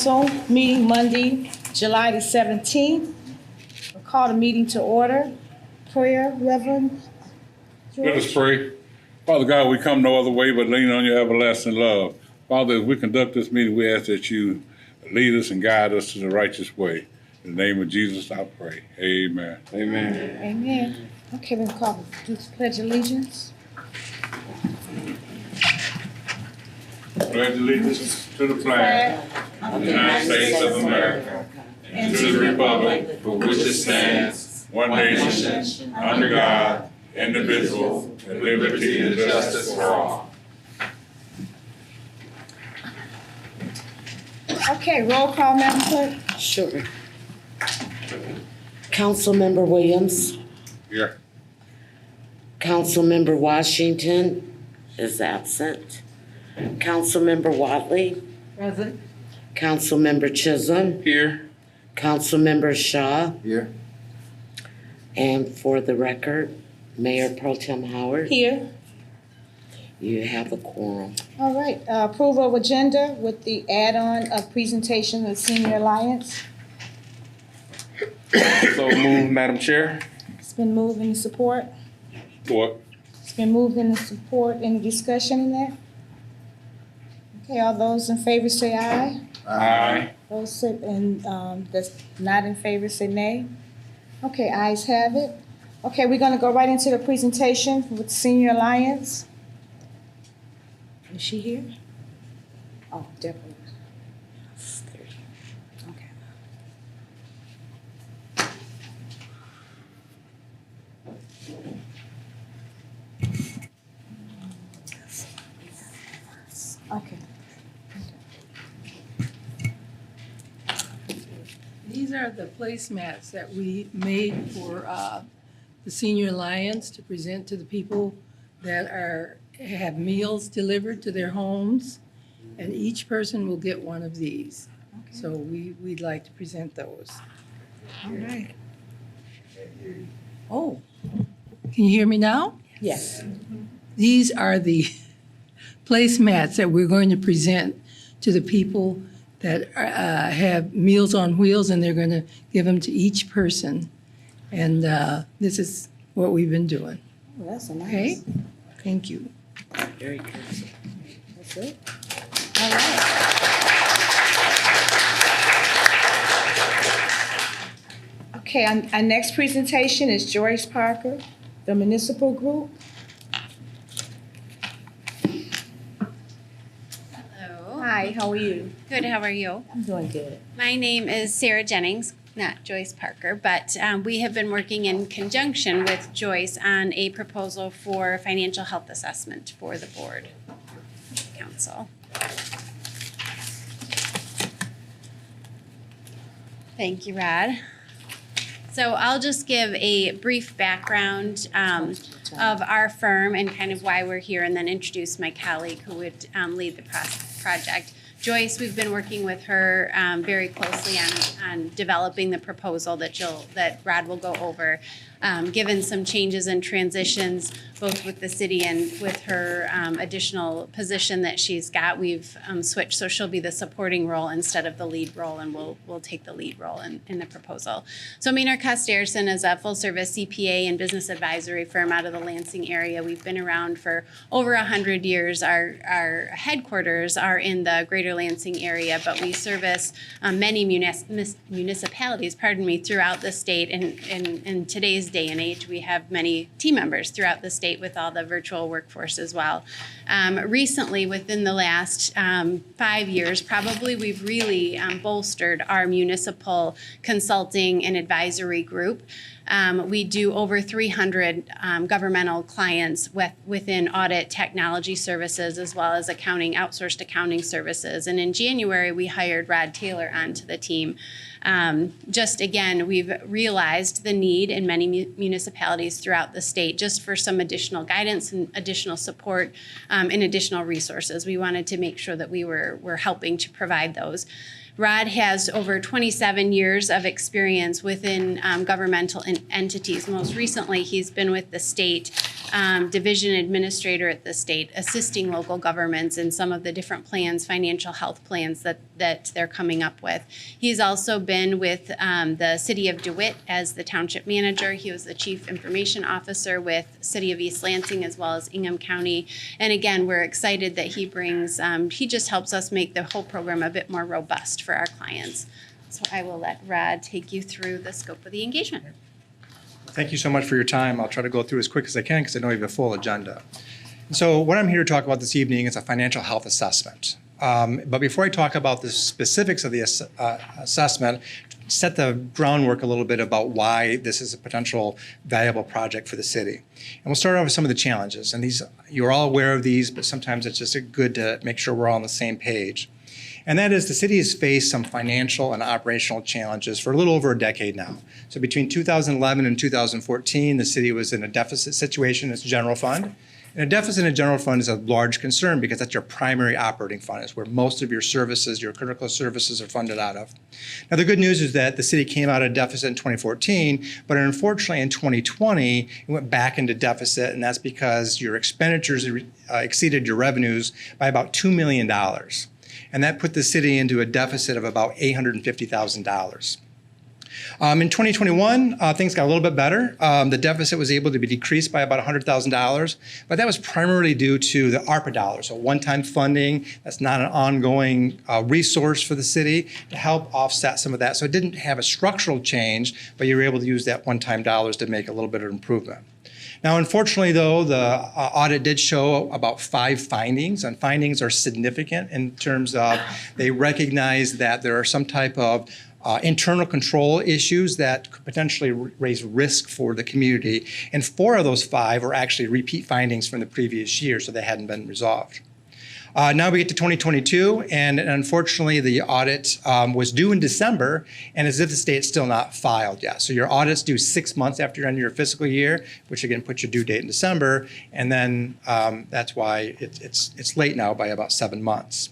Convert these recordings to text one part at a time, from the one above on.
Council meeting Monday, July the 17th. We'll call the meeting to order. Prayer, Reverend Let us George. pray. Father God, we come no other way but lean on your everlasting love. Father, as we conduct this meeting, we ask that you lead us and guide us to the righteous way. In the name of Jesus, I pray. Amen. Amen. Amen. Okay, we'll call the pledge of allegiance. Pledge allegiance to the flag of the United States of America and to the republic for which it stands, one nation, under God, indivisible, with liberty and justice for all. Okay, roll call, Madam Clerk. Sure. Councilmember Williams, Here. Councilmember Washington is absent. Councilmember Watley, Present. Councilmember Chisholm, Here. Councilmember Shaw, Here. and for the record, Mayor Pro Tem Howard, Here. you have a quorum. All right, approval of agenda with the add-on of presentation of Senior Alliance. So moved, Madam Chair. It's been moved and support. What? It's been moved and support. Any discussion in that? Okay, all those in favor say aye. Aye. Those say, and that's not in favor say nay. Okay, ayes have it. Okay, we're gonna go right into the presentation with Senior Alliance. Is she here? Oh, Deborah. Okay. Okay. These are the placemats that we made for the Senior Alliance to present to the people that have meals delivered to their homes, and each person will get one of these. So we'd like to present those. All right. Oh, can you hear me now? Yes. These are the placemats that we're going to present to the people that have Meals on Wheels, and they're going to give them to each person. And this is what we've been doing. Well, that's a nice. Okay? Thank you. Very good. That's it. All right. Okay, our next presentation is Joyce Parker, the Municipal Group. Hello. Hi, how are you? Good, how are you? I'm doing good. My name is Sarah Jennings, not Joyce Parker, but we have been working in conjunction with Joyce on a proposal for financial health assessment for the board council. Thank you, Rod. So I'll just give a brief background of our firm and kind of why we're here, and then introduce my colleague who would lead the project. Joyce, we've been working with her very closely on developing the proposal that Rod will go over. Given some changes and transitions, both with the city and with her additional position that she's got, we've switched. So she'll be the supporting role instead of the lead role, and we'll take the lead role in the proposal. So Maynard Costerson is a full-service CPA and business advisory firm out of the Lansing area. We've been around for over 100 years. Our headquarters are in the greater Lansing area, but we service many municipalities, throughout the state. In today's day and age, we have many team members throughout the state with all the virtual workforce as well. Recently, within the last 5 years, probably, we've really bolstered our municipal consulting and advisory group. We do over 300 governmental clients within audit technology services, as well as outsourced accounting services. And in January, we hired Rod Taylor onto the team. Just again, we've realized the need in many municipalities throughout the state just for some additional guidance and additional support and additional resources. We wanted to make sure that we were helping to provide those. Rod has over 27 years of experience within governmental entities. Most recently, he's been with the state division administrator at the state, assisting local governments in some of the different plans, financial health plans that they're coming up with. He's also been with the city of DeWitt as the township manager. He was the chief information officer with city of East Lansing as well as Ingham County. And again, we're excited that he brings, he just helps us make the whole program a bit more robust for our clients. So I will let Rod take you through the scope of the engagement. Thank you so much for your time. I'll try to go through as quick as I can because I know we have a full agenda. So what I'm here to talk about this evening is a financial health assessment. But before I talk about the specifics of the assessment, set the groundwork a little bit about why this is a potential valuable project for the city. And we'll start off with some of the challenges. And these, you're all aware of these, but sometimes it's just good to make sure we're all on the same page. And that is the city has faced some financial and operational challenges for a little over a decade now. So between 2011 and 2014, the city was in a deficit situation in its general fund. And a deficit in a general fund is a large concern because that's your primary operating fund. It's where most of your services, your critical services are funded out of. Now, the good news is that the city came out of deficit in 2014, but unfortunately in 2020, it went back into deficit, and that's because your expenditures exceeded your revenues by about $2 million. And that put the city into a deficit of about $850,000. In 2021, things got a little bit better. The deficit was able to be decreased by about $100,000, but that was primarily due to the ARPA dollars, so one-time funding. That's not an ongoing resource for the city to help offset some of that. So it didn't have a structural change, but you were able to use that one-time dollars to make a little bit of improvement. Now, unfortunately, though, the audit did show about 5 findings, and findings are significant in terms of they recognize that there are some type of internal control issues that could potentially raise risk for the community. And 4 of those 5 were actually repeat findings from the previous year, so they hadn't been resolved. Now we get to 2022, and unfortunately the audit was due in December, and as if the state's still not filed yet. So your audit's due 6 months after you end your fiscal year, which again puts your due date in December, and then that's why it's late now by about 7 months.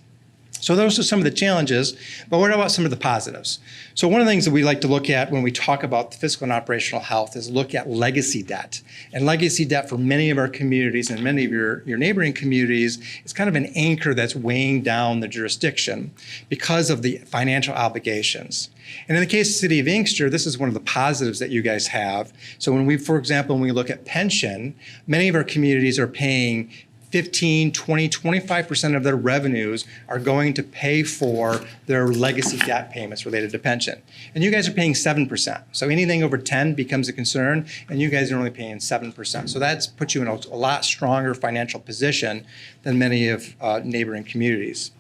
So those are some of the challenges, but what about some of the positives? So one of the things that we like to look at when we talk about fiscal and operational health is look at legacy debt. And legacy debt for many of our communities and many of your neighboring communities is kind of an anchor that's weighing down the jurisdiction because of the financial obligations. And in the case of the city of Inkster, this is one of the positives that you guys have. So when we, for example, when we look at pension, many of our communities are paying 15, 20, 25% of their revenues are going to pay for their legacy debt payments related to pension. And you guys are paying 7%. So anything over 10 becomes a concern, and you guys are only paying 7%. So that's put you in a lot stronger financial position than many of neighboring communities.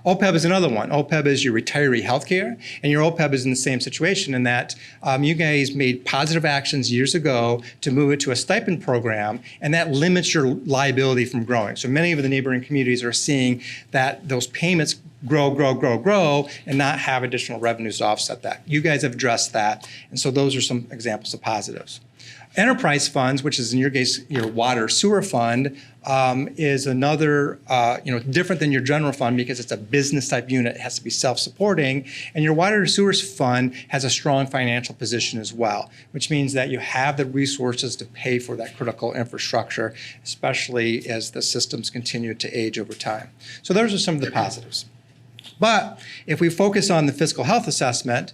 OPEB is another one. OPEB is your retiree healthcare, and your OPEB is in the same situation in that you guys made positive actions years ago to move it to a stipend program, and that limits your liability from growing. So many of the neighboring communities are seeing that those payments grow, and not have additional revenues to offset that. You guys have addressed that, and so those are some examples of positives. Enterprise funds, which is in your case your water sewer fund, is another, different than your general fund because it's a business type unit. It has to be self-supporting. And your water sewers fund has a strong financial position as well, which means that you have the resources to pay for that critical infrastructure, especially as the systems continue to age over time. So those are some of the positives. But if we focus on the fiscal health assessment,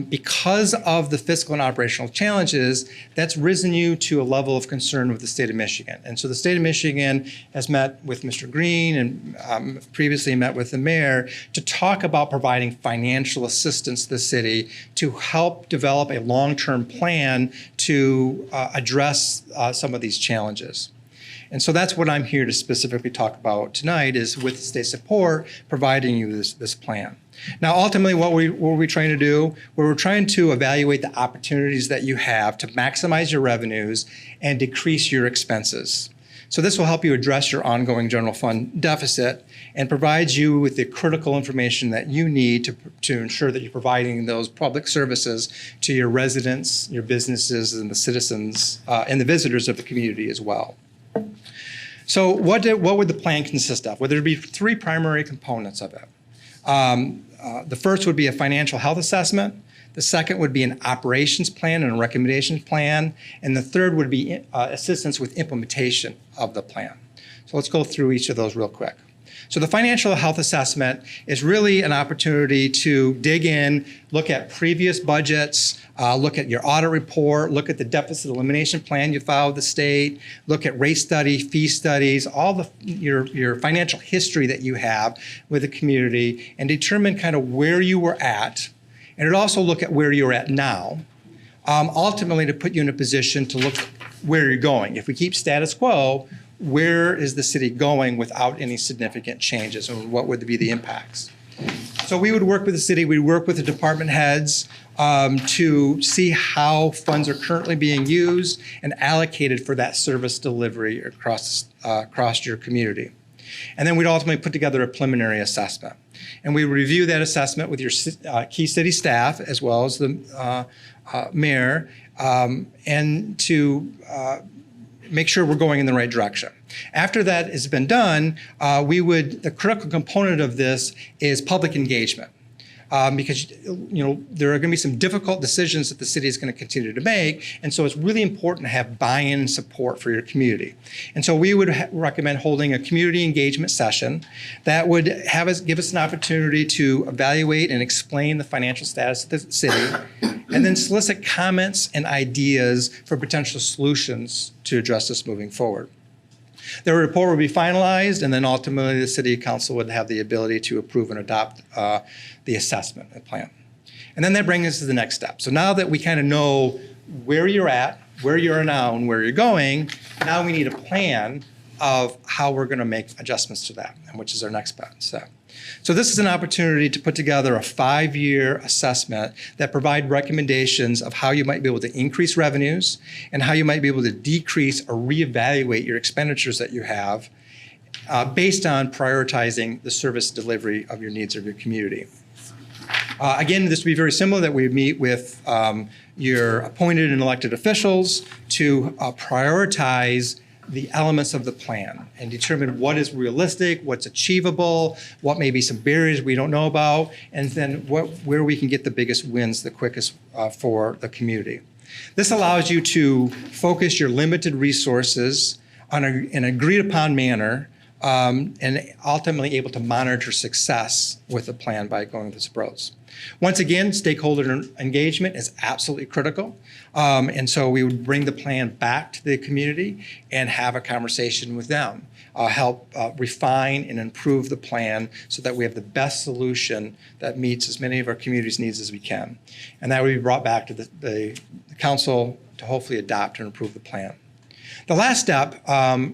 because of the fiscal and operational challenges, that's risen you to a level of concern with the state of Michigan. And so the state of Michigan has met with Mr. Green and previously met with the mayor to talk about providing financial assistance to the city to help develop a long-term plan to address some of these challenges. And so that's what I'm here to specifically talk about tonight is with state support, providing you this plan. Now, ultimately, what were we trying to do? We're trying to evaluate the opportunities that you have to maximize your revenues and decrease your expenses. So this will help you address your ongoing general fund deficit and provides you with the critical information that you need to ensure that you're providing those public services to your residents, your businesses, and the citizens and the visitors of the community as well. So what would the plan consist of? Well, there'd be 3 primary components of it. The first would be a financial health assessment. The second would be an operations plan and a recommendations plan. And the third would be assistance with implementation of the plan. So let's go through each of those real quick. So the financial health assessment is really an opportunity to dig in, look at previous budgets, look at your audit report, look at the deficit elimination plan you filed with the state, look at rate study, fee studies, all your financial history that you have with the community, and determine kind of where you were at. And it also look at where you're at now, ultimately to put you in a position to look where you're going. If we keep status quo, where is the city going without any significant changes, and what would be the impacts? So we would work with the city, we work with the department heads to see how funds are currently being used and allocated for that service delivery across your community. And then we'd ultimately put together a preliminary assessment. And we review that assessment with your key city staff as well as the mayor, and to make sure we're going in the right direction. After that has been done, the critical component of this is public engagement. Because there are going to be some difficult decisions that the city is going to continue to make, and so it's really important to have buy-in and support for your community. And so we would recommend holding a community engagement session that would give us an opportunity to evaluate and explain the financial status of the city, and then solicit comments and ideas for potential solutions to address this moving forward. The report will be finalized, and then ultimately the City Council would have the ability to approve and adopt the assessment plan. And then that brings us to the next step. So now that we kind of know where you're at, where you are now, and where you're going, now we need a plan of how we're going to make adjustments to that, and which is our next step. So this is an opportunity to put together a 5-year assessment that provide recommendations of how you might be able to increase revenues and how you might be able to decrease or reevaluate your expenditures that you have based on prioritizing the service delivery of your needs of your community. Again, this would be very similar that we meet with your appointed and elected officials to prioritize the elements of the plan and determine what is realistic, what's achievable, what may be some barriers we don't know about, and then where we can get the biggest wins the quickest for the community. This allows you to focus your limited resources on an agreed upon manner and ultimately able to monitor success with the plan by going this approach. Once again, stakeholder engagement is absolutely critical. And so we would bring the plan back to the community and have a conversation with them, help refine and improve the plan so that we have the best solution that meets as many of our community's needs as we can. And that would be brought back to the council to hopefully adopt and approve the plan. The last step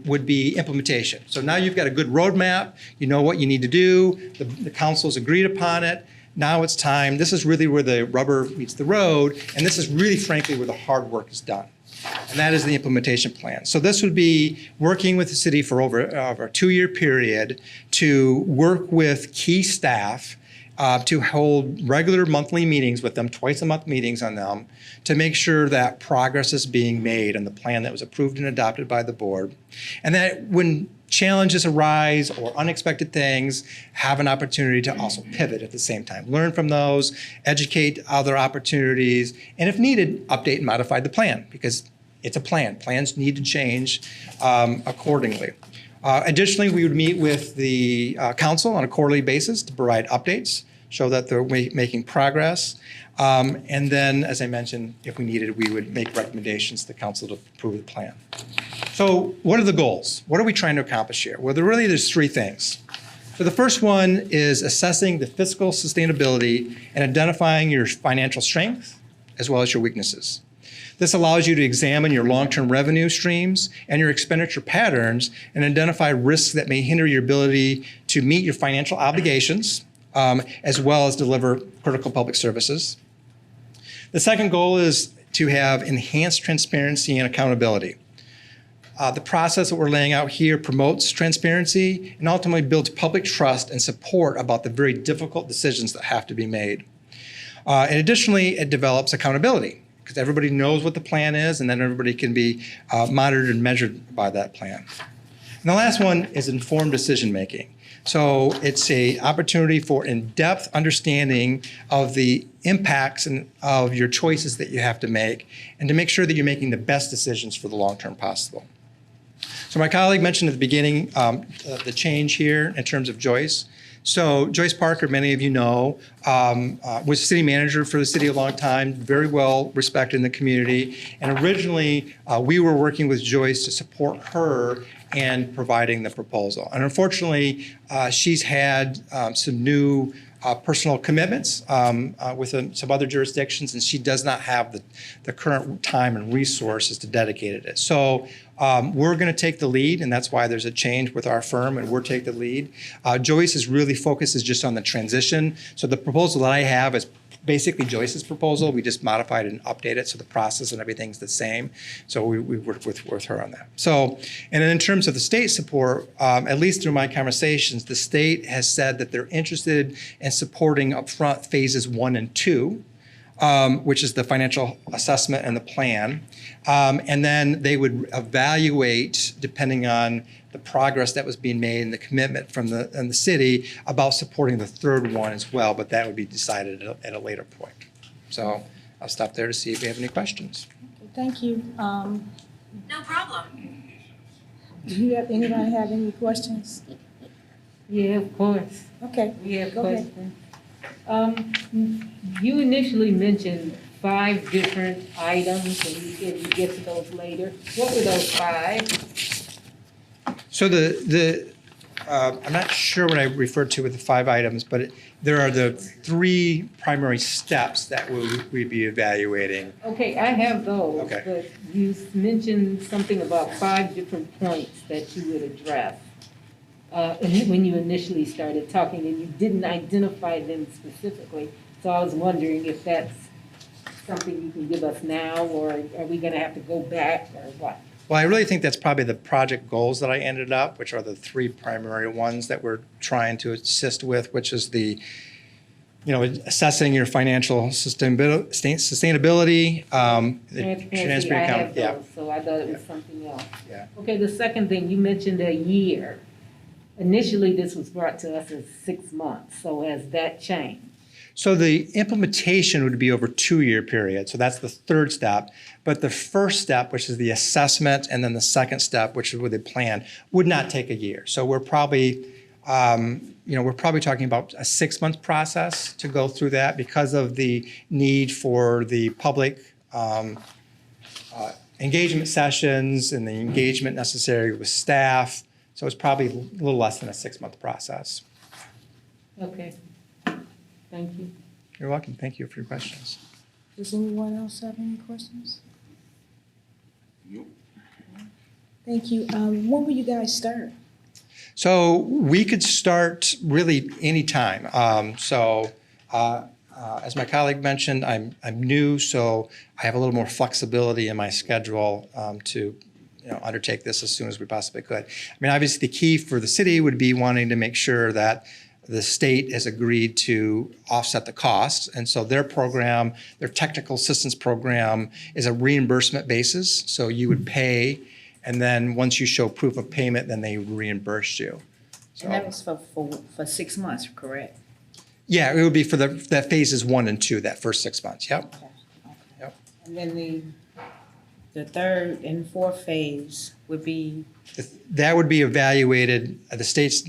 would be implementation. So now you've got a good roadmap, you know what you need to do, the council's agreed upon it. Now it's time, this is really where the rubber meets the road, and this is really frankly where the hard work is done. And that is the implementation plan. So this would be working with the city for over a 2-year period to work with key staff to hold regular monthly meetings with them, twice-a-month meetings on them, to make sure that progress is being made on the plan that was approved and adopted by the board. And that when challenges arise or unexpected things, have an opportunity to also pivot at the same time. Learn from those, educate other opportunities, and if needed, update and modify the plan, because it's a plan. Plans need to change accordingly. Additionally, we would meet with the council on a quarterly basis to provide updates, show that they're making progress. And then, as I mentioned, if we needed, we would make recommendations to the council to approve the plan. So what are the goals? What are we trying to accomplish here? Well, there's 3 things. So the first one is assessing the fiscal sustainability and identifying your financial strength as well as your weaknesses. This allows you to examine your long-term revenue streams and your expenditure patterns and identify risks that may hinder your ability to meet your financial obligations, as well as deliver critical public services. The second goal is to have enhanced transparency and accountability. The process that we're laying out here promotes transparency and ultimately builds public trust and support about the very difficult decisions that have to be made. And additionally, it develops accountability, because everybody knows what the plan is, and then everybody can be monitored and measured by that plan. And the last one is informed decision-making. So it's a opportunity for in-depth understanding of the impacts of your choices that you have to make, and to make sure that you're making the best decisions for the long term possible. So my colleague mentioned at the beginning the change here in terms of Joyce. So Joyce Parker, many of you know, was city manager for the city a long time, very well respected in the community. And originally, we were working with Joyce to support her in providing the proposal. And unfortunately, she's had some new personal commitments with some other jurisdictions, and she does not have the current time and resources to dedicate it. So we're going to take the lead, and that's why there's a change with our firm, and we'll take the lead. Joyce is really focuses just on the transition. So the proposal that I have is basically Joyce's proposal. We just modified and updated, so the process and everything's the same. So we worked with her on that. So, and then in terms of the state support, at least through my conversations, the state has said that they're interested in supporting upfront phases 1 and 2. Which is the financial assessment and the plan. And then they would evaluate, depending on the progress that was being made and the commitment from the city, about supporting the third one as well, but that would be decided at a later point. So I'll stop there to see if you have any questions. Thank you. No problem. Anybody have any questions? Yeah, of course. Okay, We have Go ahead. questions. You initially mentioned 5 different items, and you said you get to those later. What were those 5? So I'm not sure what I referred to with the 5 items, but there are the 3 primary steps that we'd be evaluating. Okay, I have those, Okay. but you mentioned something about 5 different points that you would address. When you initially started talking, and you didn't identify them specifically. So I was wondering if that's something you can give us now, or are we gonna have to go back, or what? Well, I really think that's probably the project goals that I ended up, which are the 3 primary ones that we're trying to assist with, which is the, assessing your financial sustainability, the Transparency, I have yeah. those, so I thought it was something else. Yeah. Okay, the second thing, you mentioned a year. Initially, this was brought to us as 6 months, so has that changed? So the implementation would be over a 2-year period. So that's the 3rd step. But the first step, which is the assessment, and then the second step, which is with the plan, would not take a year. So we're probably, talking about a 6-month process to go through that because of the need for the public engagement sessions and the engagement necessary with staff. So it's probably a little less than a 6-month process. Okay, thank you. You're welcome. Thank you for your questions. does anyone else have any questions? Thank you. When will you guys start? So we could start really anytime. As my colleague mentioned, I'm new, so I have a little more flexibility in my schedule to undertake this as soon as we possibly could. I mean, obviously, the key for the city would be wanting to make sure that the state has agreed to offset the costs. And so their program, their technical assistance program, is a reimbursement basis. So you would pay, and then once you show proof of payment, then they reimburse you. So, And that was for 6 months, correct? yeah, it would be for that phases 1 and 2, that first 6 months. Yep. Okay. Yep. And then the 3rd and 4th phase would be, That would be evaluated, the states,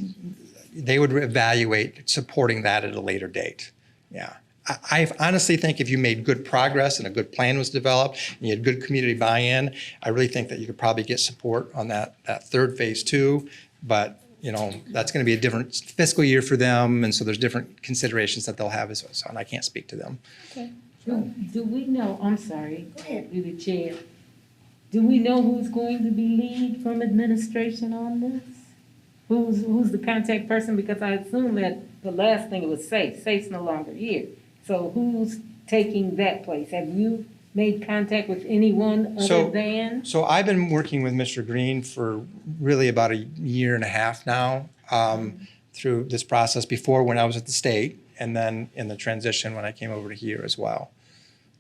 they would evaluate supporting that at a later date. Yeah. I honestly think if you made good progress and a good plan was developed and you had good community buy-in, I really think that you could probably get support on that 3rd phase 2. But, that's going to be a different fiscal year for them. And so there's different considerations that they'll have as well. And I can't speak to them. Do we know, I'm sorry, Go ahead. through the chair, do we know who's going to be lead from administration on this? Who's the contact person? Because I assume that the last thing it was Safe. Safe's no longer here. So who's taking that place? Have you made contact with anyone other than? So I've been working with Mr. Green for really about a year and a half now through this process, before when I was at the state, and then in the transition when I came over to here as well.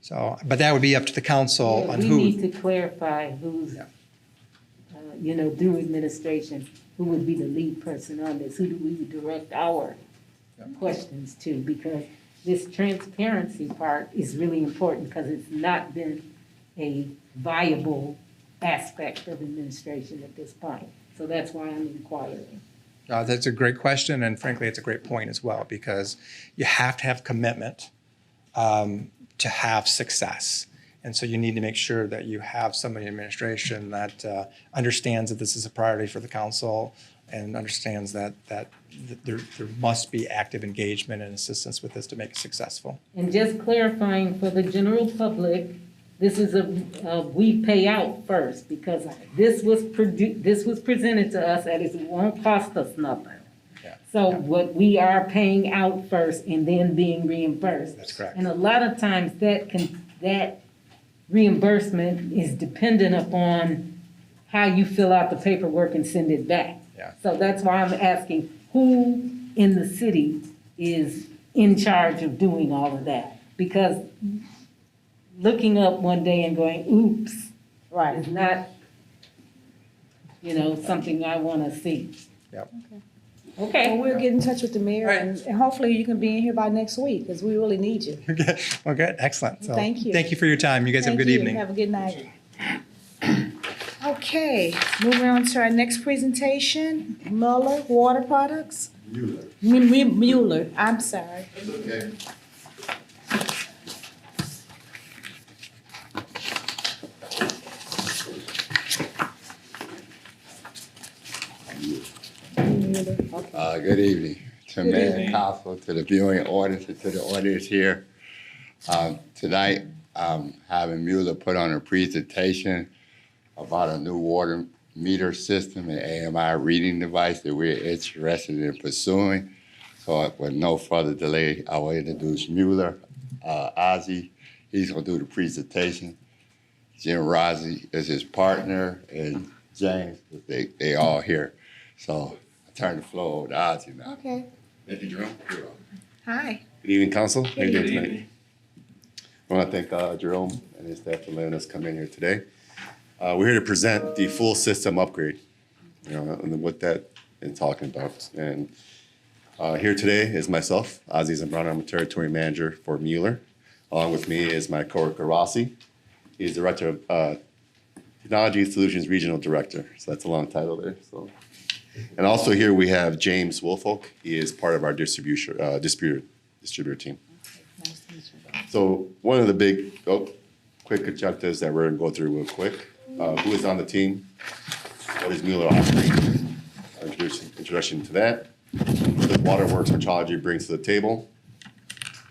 So, but that would be up to the council on We who. need to clarify who's, Yeah. through administration, who would be the lead person on this? Who do we direct our questions to? Because this transparency part is really important because it's not been a viable aspect of administration at this point. So that's why I'm inquiring. That's a great question, and frankly, it's a great point as well, because you have to have commitment to have success. And so you need to make sure that you have somebody in administration that understands that this is a priority for the council and understands that there must be active engagement and assistance with this to make it successful. And just clarifying for the general public, this is we pay out first because this was presented to us and it won't cost us nothing. Yeah. So what we are paying out first and then being reimbursed. That's correct. And a lot of times that reimbursement is dependent upon how you fill out the paperwork and send it back. Yeah. So that's why I'm asking who in the city is in charge of doing all of that? Because looking up one day and going, oops, Right. is not, something I want to see. Yep. Well, Okay. we'll get in touch with the mayor Right. and hopefully you can be in here by next week because we really need you. Okay. Well, good. Excellent. So, Thank you. Thank you for your time. You guys have a Thank good you. evening. Have a good night. Okay, moving on to our next presentation, Mueller Water Products. Mueller, I'm sorry. Okay. Mueller, okay. Good evening to Good Mayor evening. and Council, to the viewing audience, and to the audience here. Tonight, I'm having Mueller put on a presentation about a new water meter system and AMI reading device that we're interested in pursuing. So with no further delay, I will introduce Mueller, Ozzy. He's gonna do the presentation. Jim Rossi is his partner, and James, they all here. So I turn the floor over to Ozzy now. Okay, Thank you, Jerome. You're welcome. hi. Good evening, Council. How are you doing Good tonight? I want to thank Jerome and his staff for letting us come in here today. We're here to present the full system upgrade, and what that is talking about. And here today is myself, Ozzy Zambrano. I'm a territory manager for Mueller. Along with me is my coworker Rossi. He's Director of Technology Solutions Regional Director. So that's a long title there. So, and also here we have James Woolfolk. He is part of our distributor team. So one of the big, quick objectives that we're gonna go through real quick. Who is on the team? What is Mueller offering? Introduction to that. What does Waterworks Metrology brings to the table?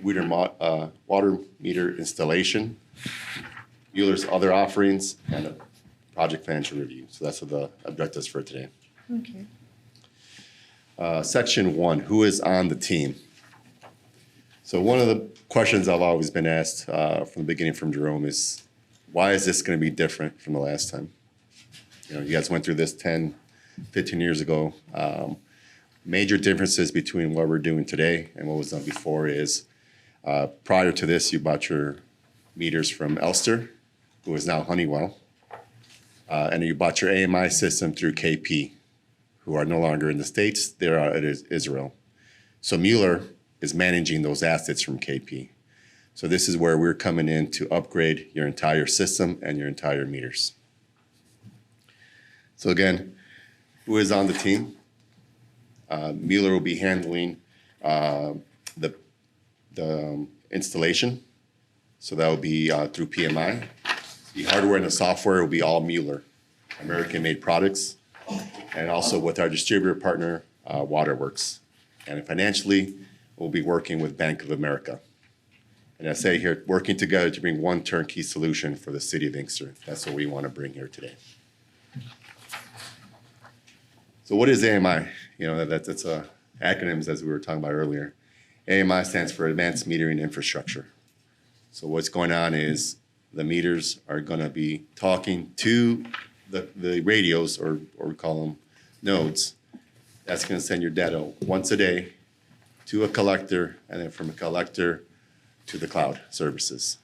Water meter installation. Mueller's other offerings and a project financial review. So that's what the objectives for today. Okay. Section 1, who is on the team? So one of the questions I've always been asked from the beginning from Jerome is, why is this going to be different from the last time? You guys went through this 10, 15 years ago. Major differences between what we're doing today and what was done before is, prior to this, you bought your meters from Elster, who is now Honeywell, and you bought your AMI system through KP, who are no longer in the States, they're out in Israel. So Mueller is managing those assets from KP. So this is where we're coming in to upgrade your entire system and your entire meters. So again, who is on the team? Mueller will be handling the installation. So that will be through PMI. The hardware and the software will be all Mueller, American-made products, and also with our distributor partner, Waterworks. And financially, we'll be working with Bank of America. And I say here, working together to bring one turnkey solution for the city of Inkster. That's what we want to bring here today. So what is AMI? That's acronyms as we were talking about earlier. AMI stands for Advanced Metering Infrastructure. So what's going on is the meters are going to be talking to the radios, or we call them nodes. That's going to send your data once a day to a collector, and then from a collector to the cloud services.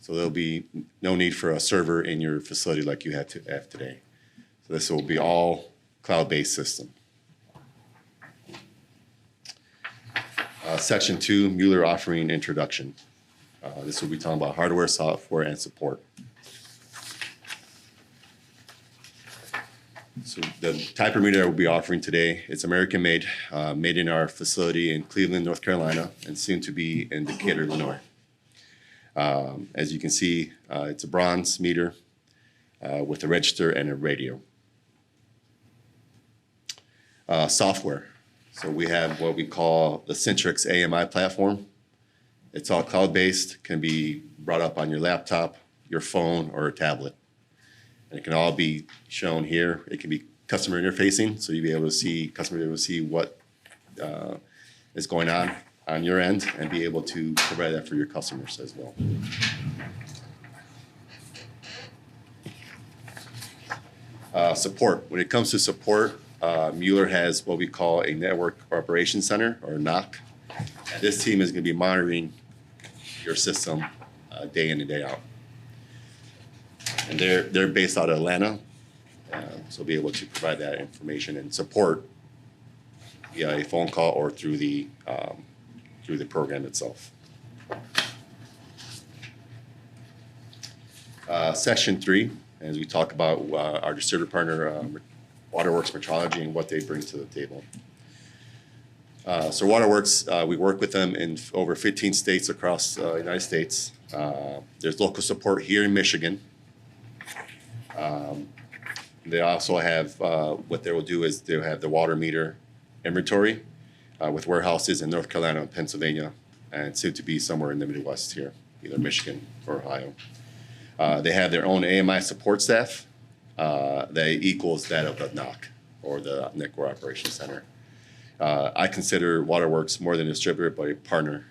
So there'll be no need for a server in your facility like you have today. So This will be all cloud-based system. Section 2, Mueller offering introduction. This will be talking about hardware, software, and support. So the type of meter that we'll be offering today, it's American-made, made in our facility in Cleveland, North Carolina, and soon to be in Decatur, Illinois. As you can see, it's a bronze meter with a register and a radio. Software. So we have what we call the Centrix AMI platform. It's all cloud-based, can be brought up on your laptop, your phone, or a tablet. And it can all be shown here. It can be customer interfacing, so you'll be able to see, customers will be able to see what is going on your end and be able to provide that for your customers as well. Support. When it comes to support, Mueller has what we call a Network Operations Center, or NOC. This team is going to be monitoring your system day in and day out. And they're based out of Atlanta, so be able to provide that information and support via a phone call or through the program itself. Section 3, as we talk about our distributor partner, Waterworks Metrology, and what they bring to the table. So Waterworks, we work with them in over 15 states across the United States. There's local support here in Michigan. They also have, what they will do is they'll have the water meter inventory with warehouses in North Carolina and Pennsylvania, and soon to be somewhere in the Midwest here, either Michigan or Ohio. They have their own AMI support staff that equals that of the NOC, or the Network Operations Center. I consider Waterworks more than a distributor, but a partner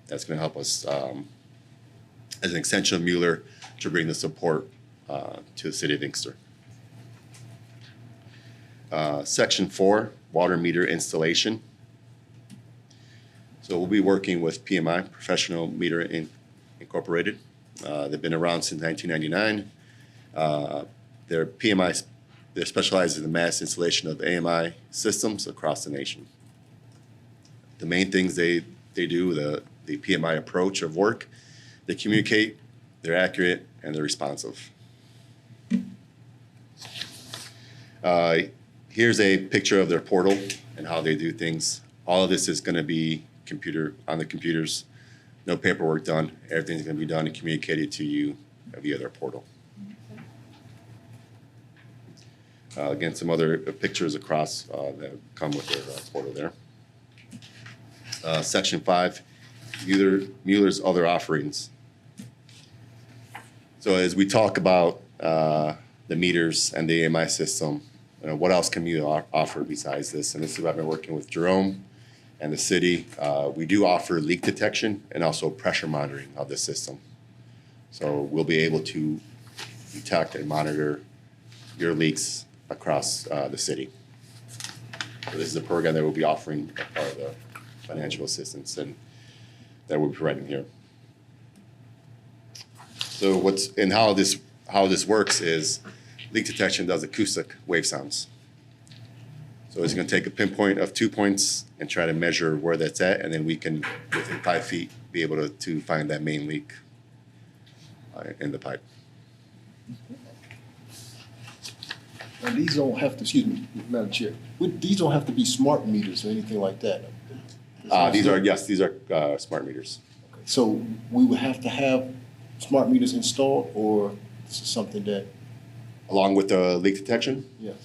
that's going to help us as an extension of Mueller to bring the support to the city of Inkster. Section 4, water meter installation. So we'll be working with PMI, Professional Meter Incorporated. They've been around since 1999. Their PMI, they're specialized in the mass installation of AMI systems across the nation. The main things they do, the PMI approach of work, they communicate, they're accurate, and they're responsive. Here's a picture of their portal and how they do things. All of this is going to be on the computers. No paperwork done. Everything's going to be done and communicated to you via their portal. Again, some other pictures across that come with their portal there. Section 5, Mueller's other offerings. So as we talk about the meters and the AMI system, what else can Mueller offer besides this? And this is what I've been working with Jerome and the city. We do offer leak detection and also pressure monitoring of the system. So we'll be able to detect and monitor your leaks across the city. So this is a program that we'll be offering as part of the financial assistance and that we'll be providing here. So how this works is leak detection does acoustic wave sounds. So it's going to take a pinpoint of 2 points and try to measure where that's at, and then we can, within 5 feet, be able to find that main leak in the pipe. And these don't have to, excuse me, Madam Chair, these don't have to be smart meters or anything like that. These are smart meters. Okay. So we would have to have smart meters installed, or this is something that? Along with the leak detection? Yes.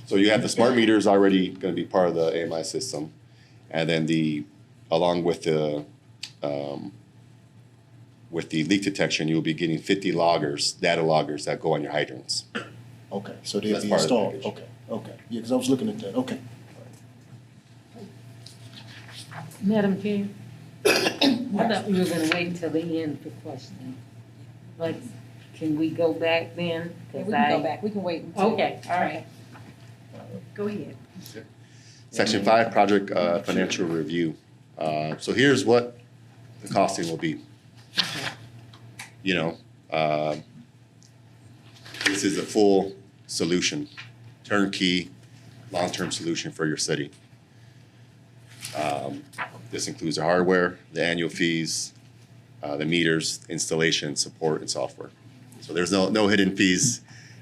So you have the smart meters already going to be part of the AMI system, and then along with the leak detection, you'll be getting 50 loggers, data loggers that go on your hydrants. Okay, so they'll be installed. Okay, okay. Yeah, because I was looking at that. Okay. Madam Chair, I thought we were gonna wait until the end for questioning. Like, can we go back then? Yeah, we can go back. We can wait until. Okay, all right. Go ahead. Section 5, project financial review. So here's what the costing will be. This is a full solution. turnkey, long-term solution for your city. This includes the hardware, the annual fees, the meters, installation, support, and software. So there's no hidden fees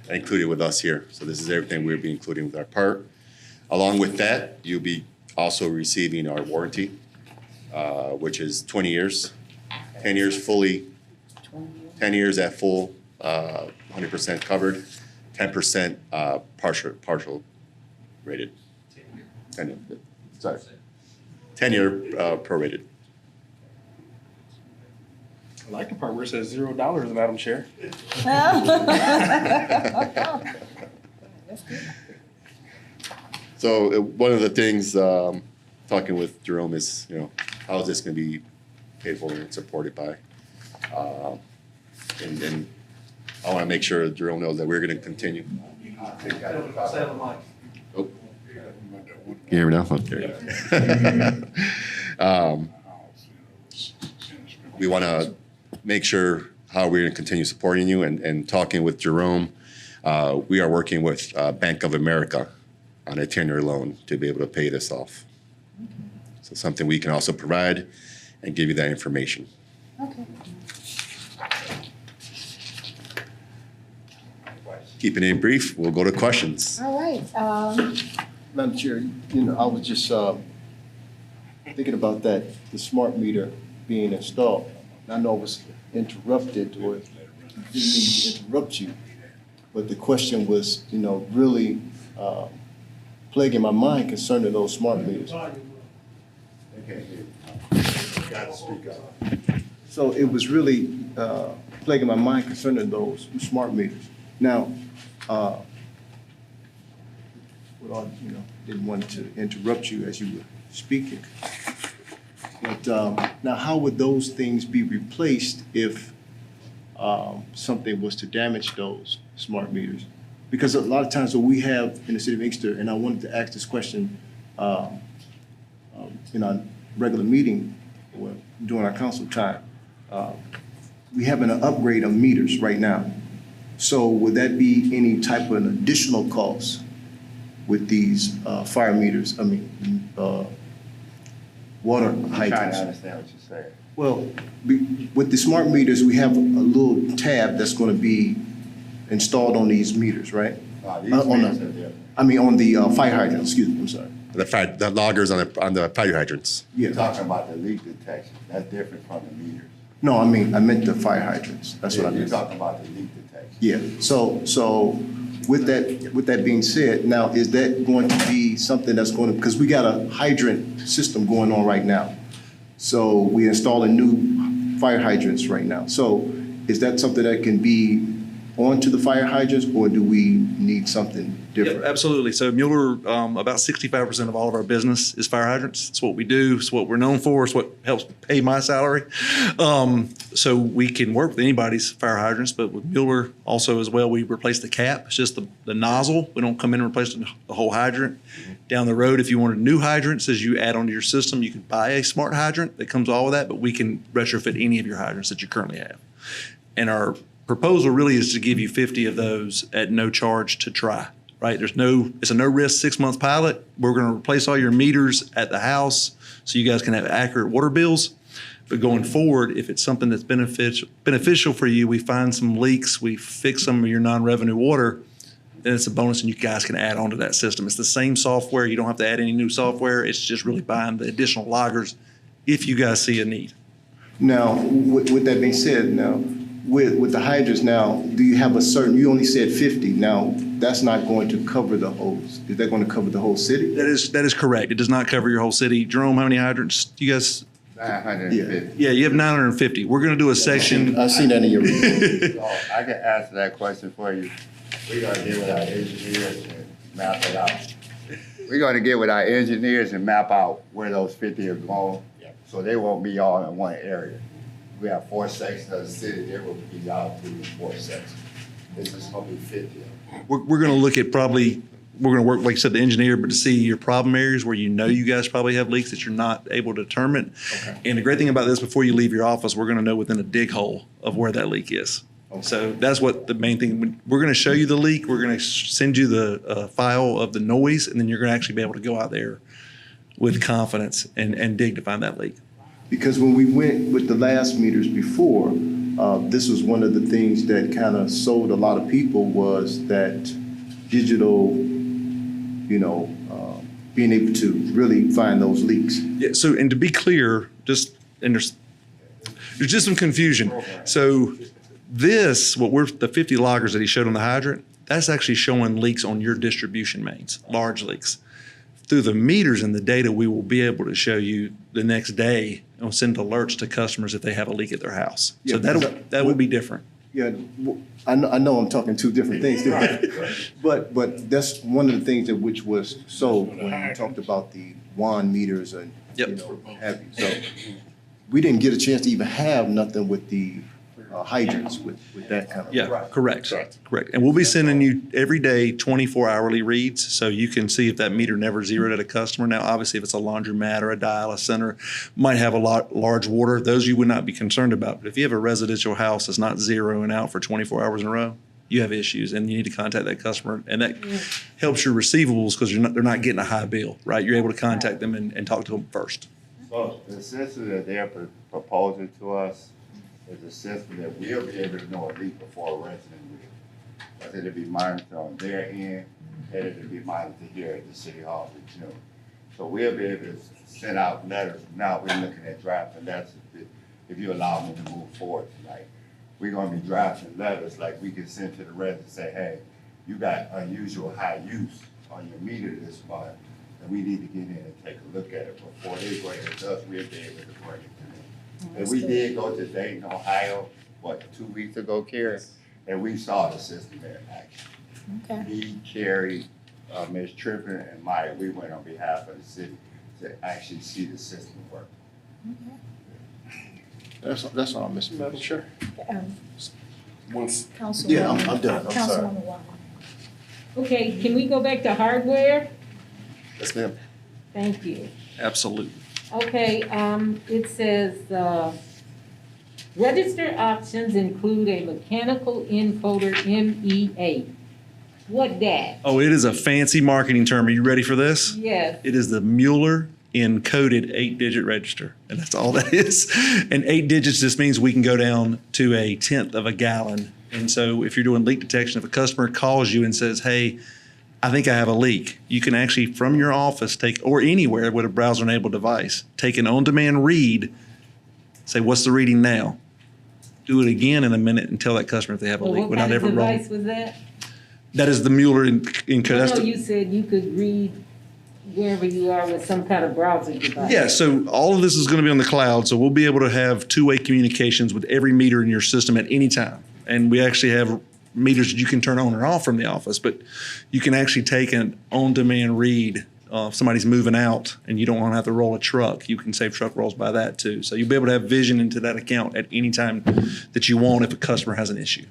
included with us here. So this is everything we'll be including with our part. Along with that, you'll be also receiving our warranty, which is 20 years, 10 years fully, 10 years at full, 100% covered, 10% partial rated. 10-year prorated. I like the part where it says $0, Madam Chair. So one of the things, talking with Jerome is, how is this going to be paid for and supported by? And I want to make sure Jerome knows that we're going to continue. Oh. Can you hear me now? Okay. We want to make sure how we're going to continue supporting you and talking with Jerome. We are working with Bank of America on a 10-year loan to be able to pay this off. So something we can also provide and give you that information. Okay. Keeping it brief, we'll go to questions. All right. Madam Chair, I was just thinking about that, the smart meter being installed. I know I was interrupted or didn't mean to interrupt you, but the question was, really plaguing my mind concerning those smart meters. So it was really plaguing my mind concerning those smart meters. Now, didn't want to interrupt you as you were speaking. But now, how would those things be replaced if something was to damage those smart meters? Because a lot of times what we have in the city of Inkster, and I wanted to ask this question in our regular meeting or during our council time, we have an upgrade of meters right now. So would that be any type of an additional cost with these fire meters, water hydrants? I'm trying to understand what you're saying. Well, with the smart meters, we have a little tab that's going to be installed on these meters, right? These meters are different. On the fire hydrants, excuse me, I'm sorry. The loggers on the fire hydrants. You're talking about the leak detection. That's different from the meters. No, I meant the fire hydrants. That's what I meant. You're talking about the leak detection. Yeah, so with that being said, now, is that going to be something that's going to, because we got a hydrant system going on right now. So we're installing new fire hydrants right now. So is that something that can be onto the fire hydrants, or do we need something different? Yeah, absolutely. So Mueller, about 65% of all of our business is fire hydrants. It's what we do. It's what we're known for. It's what helps pay my salary. So we can work with anybody's fire hydrants, but with Mueller also as well, we replace the cap. It's just the nozzle. We don't come in and replace the whole hydrant. Down the road, if you wanted new hydrants as you add onto your system, you can buy a smart hydrant that comes all with that, but we can retrofit any of your hydrants that you currently have. And our proposal really is to give you 50 of those at no charge to try, right? It's a no risk 6-month pilot. We're going to replace all your meters at the house so you guys can have accurate water bills. But going forward, if it's something that's beneficial for you, we find some leaks, we fix some of your non-revenue water, then it's a bonus and you guys can add on to that system. It's the same software. You don't have to add any new software. It's just really buying the additional loggers if you guys see a need. Now, with that being said, now, with the hydrants now, do you have you only said 50. Now, that's not going to cover the whole, is that going to cover the whole city? That is correct. It does not cover your whole city. Jerome, how many hydrants do you guys? 950. Yeah, you have 950. We're going to do a section. I've seen that in your report. So I can answer that question for you. We're going to get with our engineers and map it out. We're going to get with our engineers and map out where those 50 are going, so they won't be all in one area. We have 4 sections of the city, they will be out through the 4 sections. This is going to be 50. We're going to look at we're going to work, like I said, the engineer, but to see your problem areas where you guys probably have leaks that you're not able to determine. Okay. And the great thing about this, before you leave your office, we're going to know within a dig hole of where that leak is. So that's what the main thing, we're going to show you the leak, we're going to send you the file of the noise, and then you're going to actually be able to go out there with confidence and dig to find that leak. Because when we went with the last meters before, this was one of the things that kind of sold a lot of people was that digital, being able to really find those leaks. Yeah, so, and to be clear, and there's just some confusion. So the 50 loggers that he showed on the hydrant, that's actually showing leaks on your distribution mains, large leaks. Through the meters and the data, we will be able to show you the next day and send alerts to customers if they have a leak at their house. So that will be different. Yeah, I know I'm talking two different things there. But that's one of the things that which was sold when you talked about the WAN meters and, have you. So we didn't get a chance to even have nothing with the hydrants with that kind of. Yeah, correct. And we'll be sending you every day 24 hourly reads, so you can see if that meter never zeroed at a customer. Now, obviously, if it's a laundromat or a dialysis center, might have large water. Those you would not be concerned about. But if you have a residential house that's not zeroing out for 24 hours in a row, you have issues, and you need to contact that customer, and that helps your receivables because they're not getting a high bill, right? You're able to contact them and talk to them first. So the system that they're proposing to us is a system that we'll be able to know a leak before a resident will. But it'll be monitored on their end, and it'll be monitored here at the city hall too. So we'll be able to send out letters. Now we're looking at drafting letters if you allow me to move forward tonight. We're gonna be drafting letters like we can send to the residents, say, hey, you got unusual high use on your meter this month, and we need to get in and take a look at it before they bring it to us. We'll be able to bring it to them. And we did go to Dayton, Ohio, 2 weeks ago, Karen, and we saw the system in action. Okay. Me, Carrie, Ms. Trippin, and Maya, we went on behalf of the city to actually see the system work. That's all, Mr. Madam Chair. Councilwoman. Yeah, I'm done. I'm sorry. Councilwoman Walker. Okay, can we go back to hardware? Yes, ma'am. Thank you. Absolutely. Okay, it says, register options include a mechanical encoder MEA. What that? Oh, it is a fancy marketing term. Are you ready for this? Yes. It is the Mueller encoded 8-digit register, and that's all that is. And 8 digits just means we can go down to a tenth of a gallon. And so if you're doing leak detection, if a customer calls you and says, hey, I think I have a leak, you can actually, from your office, or anywhere with a browser-enabled device, take an on-demand read, say, what's the reading now? Do it again in a minute and tell that customer if they have a leak without ever rolling. What kind of device was that? That is the Mueller encoded. No, you said you could read wherever you are with some kind of browser device. Yeah, so all of this is going to be on the cloud, so we'll be able to have two-way communications with every meter in your system at any time. And we actually have meters that you can turn on or off from the office, but you can actually take an on-demand read. If somebody's moving out and you don't want to have to roll a truck, you can save truck rolls by that too. So you'll be able to have vision into that account at any time that you want if a customer has an issue.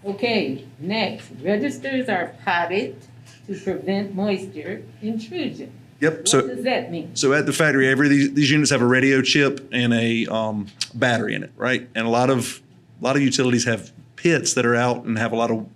Okay, next, registers are potted to prevent moisture intrusion. Yep. What So does that mean? So at the factory, these units have a radio chip and a battery in it, right? And a lot of utilities have pits that are out and have a lot of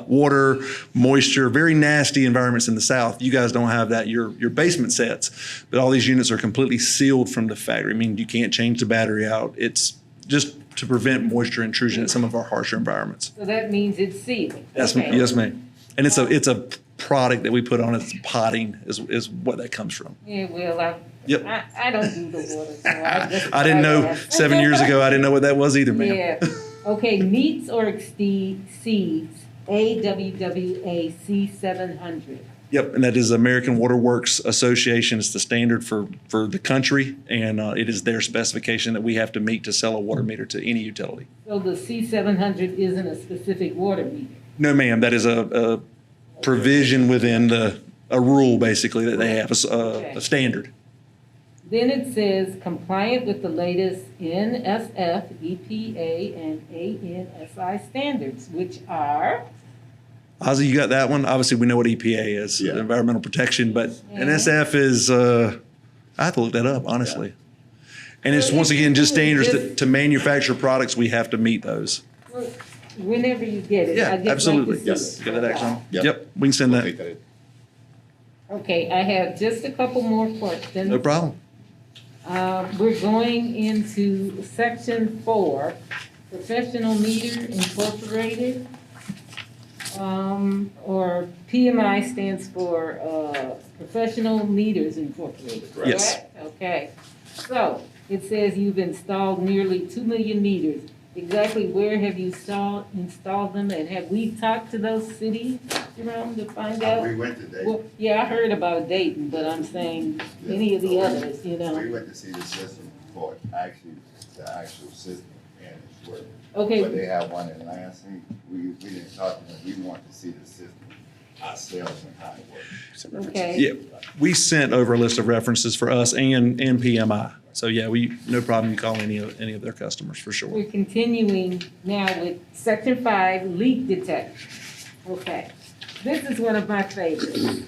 water, moisture, very nasty environments in the South. You guys don't have that. Your basement sets, but all these units are completely sealed from the factory. I mean, you can't change the battery out. It's just to prevent moisture intrusion in some of our harsher environments. So that means it's sealed. Yes, Okay. yes, ma'am. And it's a product that we put on. It's potting is what that comes from. Yeah, well, Yep. I don't do the water, so I just. I didn't know 7 years ago. I didn't know what that was either, ma'am. Yeah. Okay, meets or exceeds AWWA C700. Yep, and that is American Water Works Association. It's the standard for the country, and it is their specification that we have to meet to sell a water meter to any utility. So the C700 isn't a specific water meter? No, ma'am. That is a provision within a rule, basically, that they have, a standard. Then it says compliant with the latest NSF, EPA, and ANSI standards, which are? Ozzy, you got that one? Obviously, we know what EPA is, environmental protection, but NSF is, I have to look that up, honestly. And it's, once again, just standards that to manufacture products, we have to meet those. whenever you get it. Yeah, I'd just like to absolutely. see Yes. it. Get that action. Yep. Yep, we can send We'll that. take that in. Okay, I have just a couple more questions. No problem. We're going into section 4, professional meter incorporated. Or PMI stands for, Professional Meters Incorporated, correct? Yes. Okay, so it says you've installed nearly 2 million meters. Exactly where have you installed them, and have we talked to those cities, Jerome, to find out? We went to Dayton. Well, yeah, I heard about Dayton, but I'm saying any of the others, you know? We went to see the system for the actual system and its work. Okay. But they have one in Lansing. We didn't talk to them. We wanted to see the system ourselves and how it works. Okay. Yeah, we sent over a list of references for us and PMI. So yeah, no problem, you call any of their customers for sure. We're continuing now with section 5, leak detection. Okay, this is one of my favorites,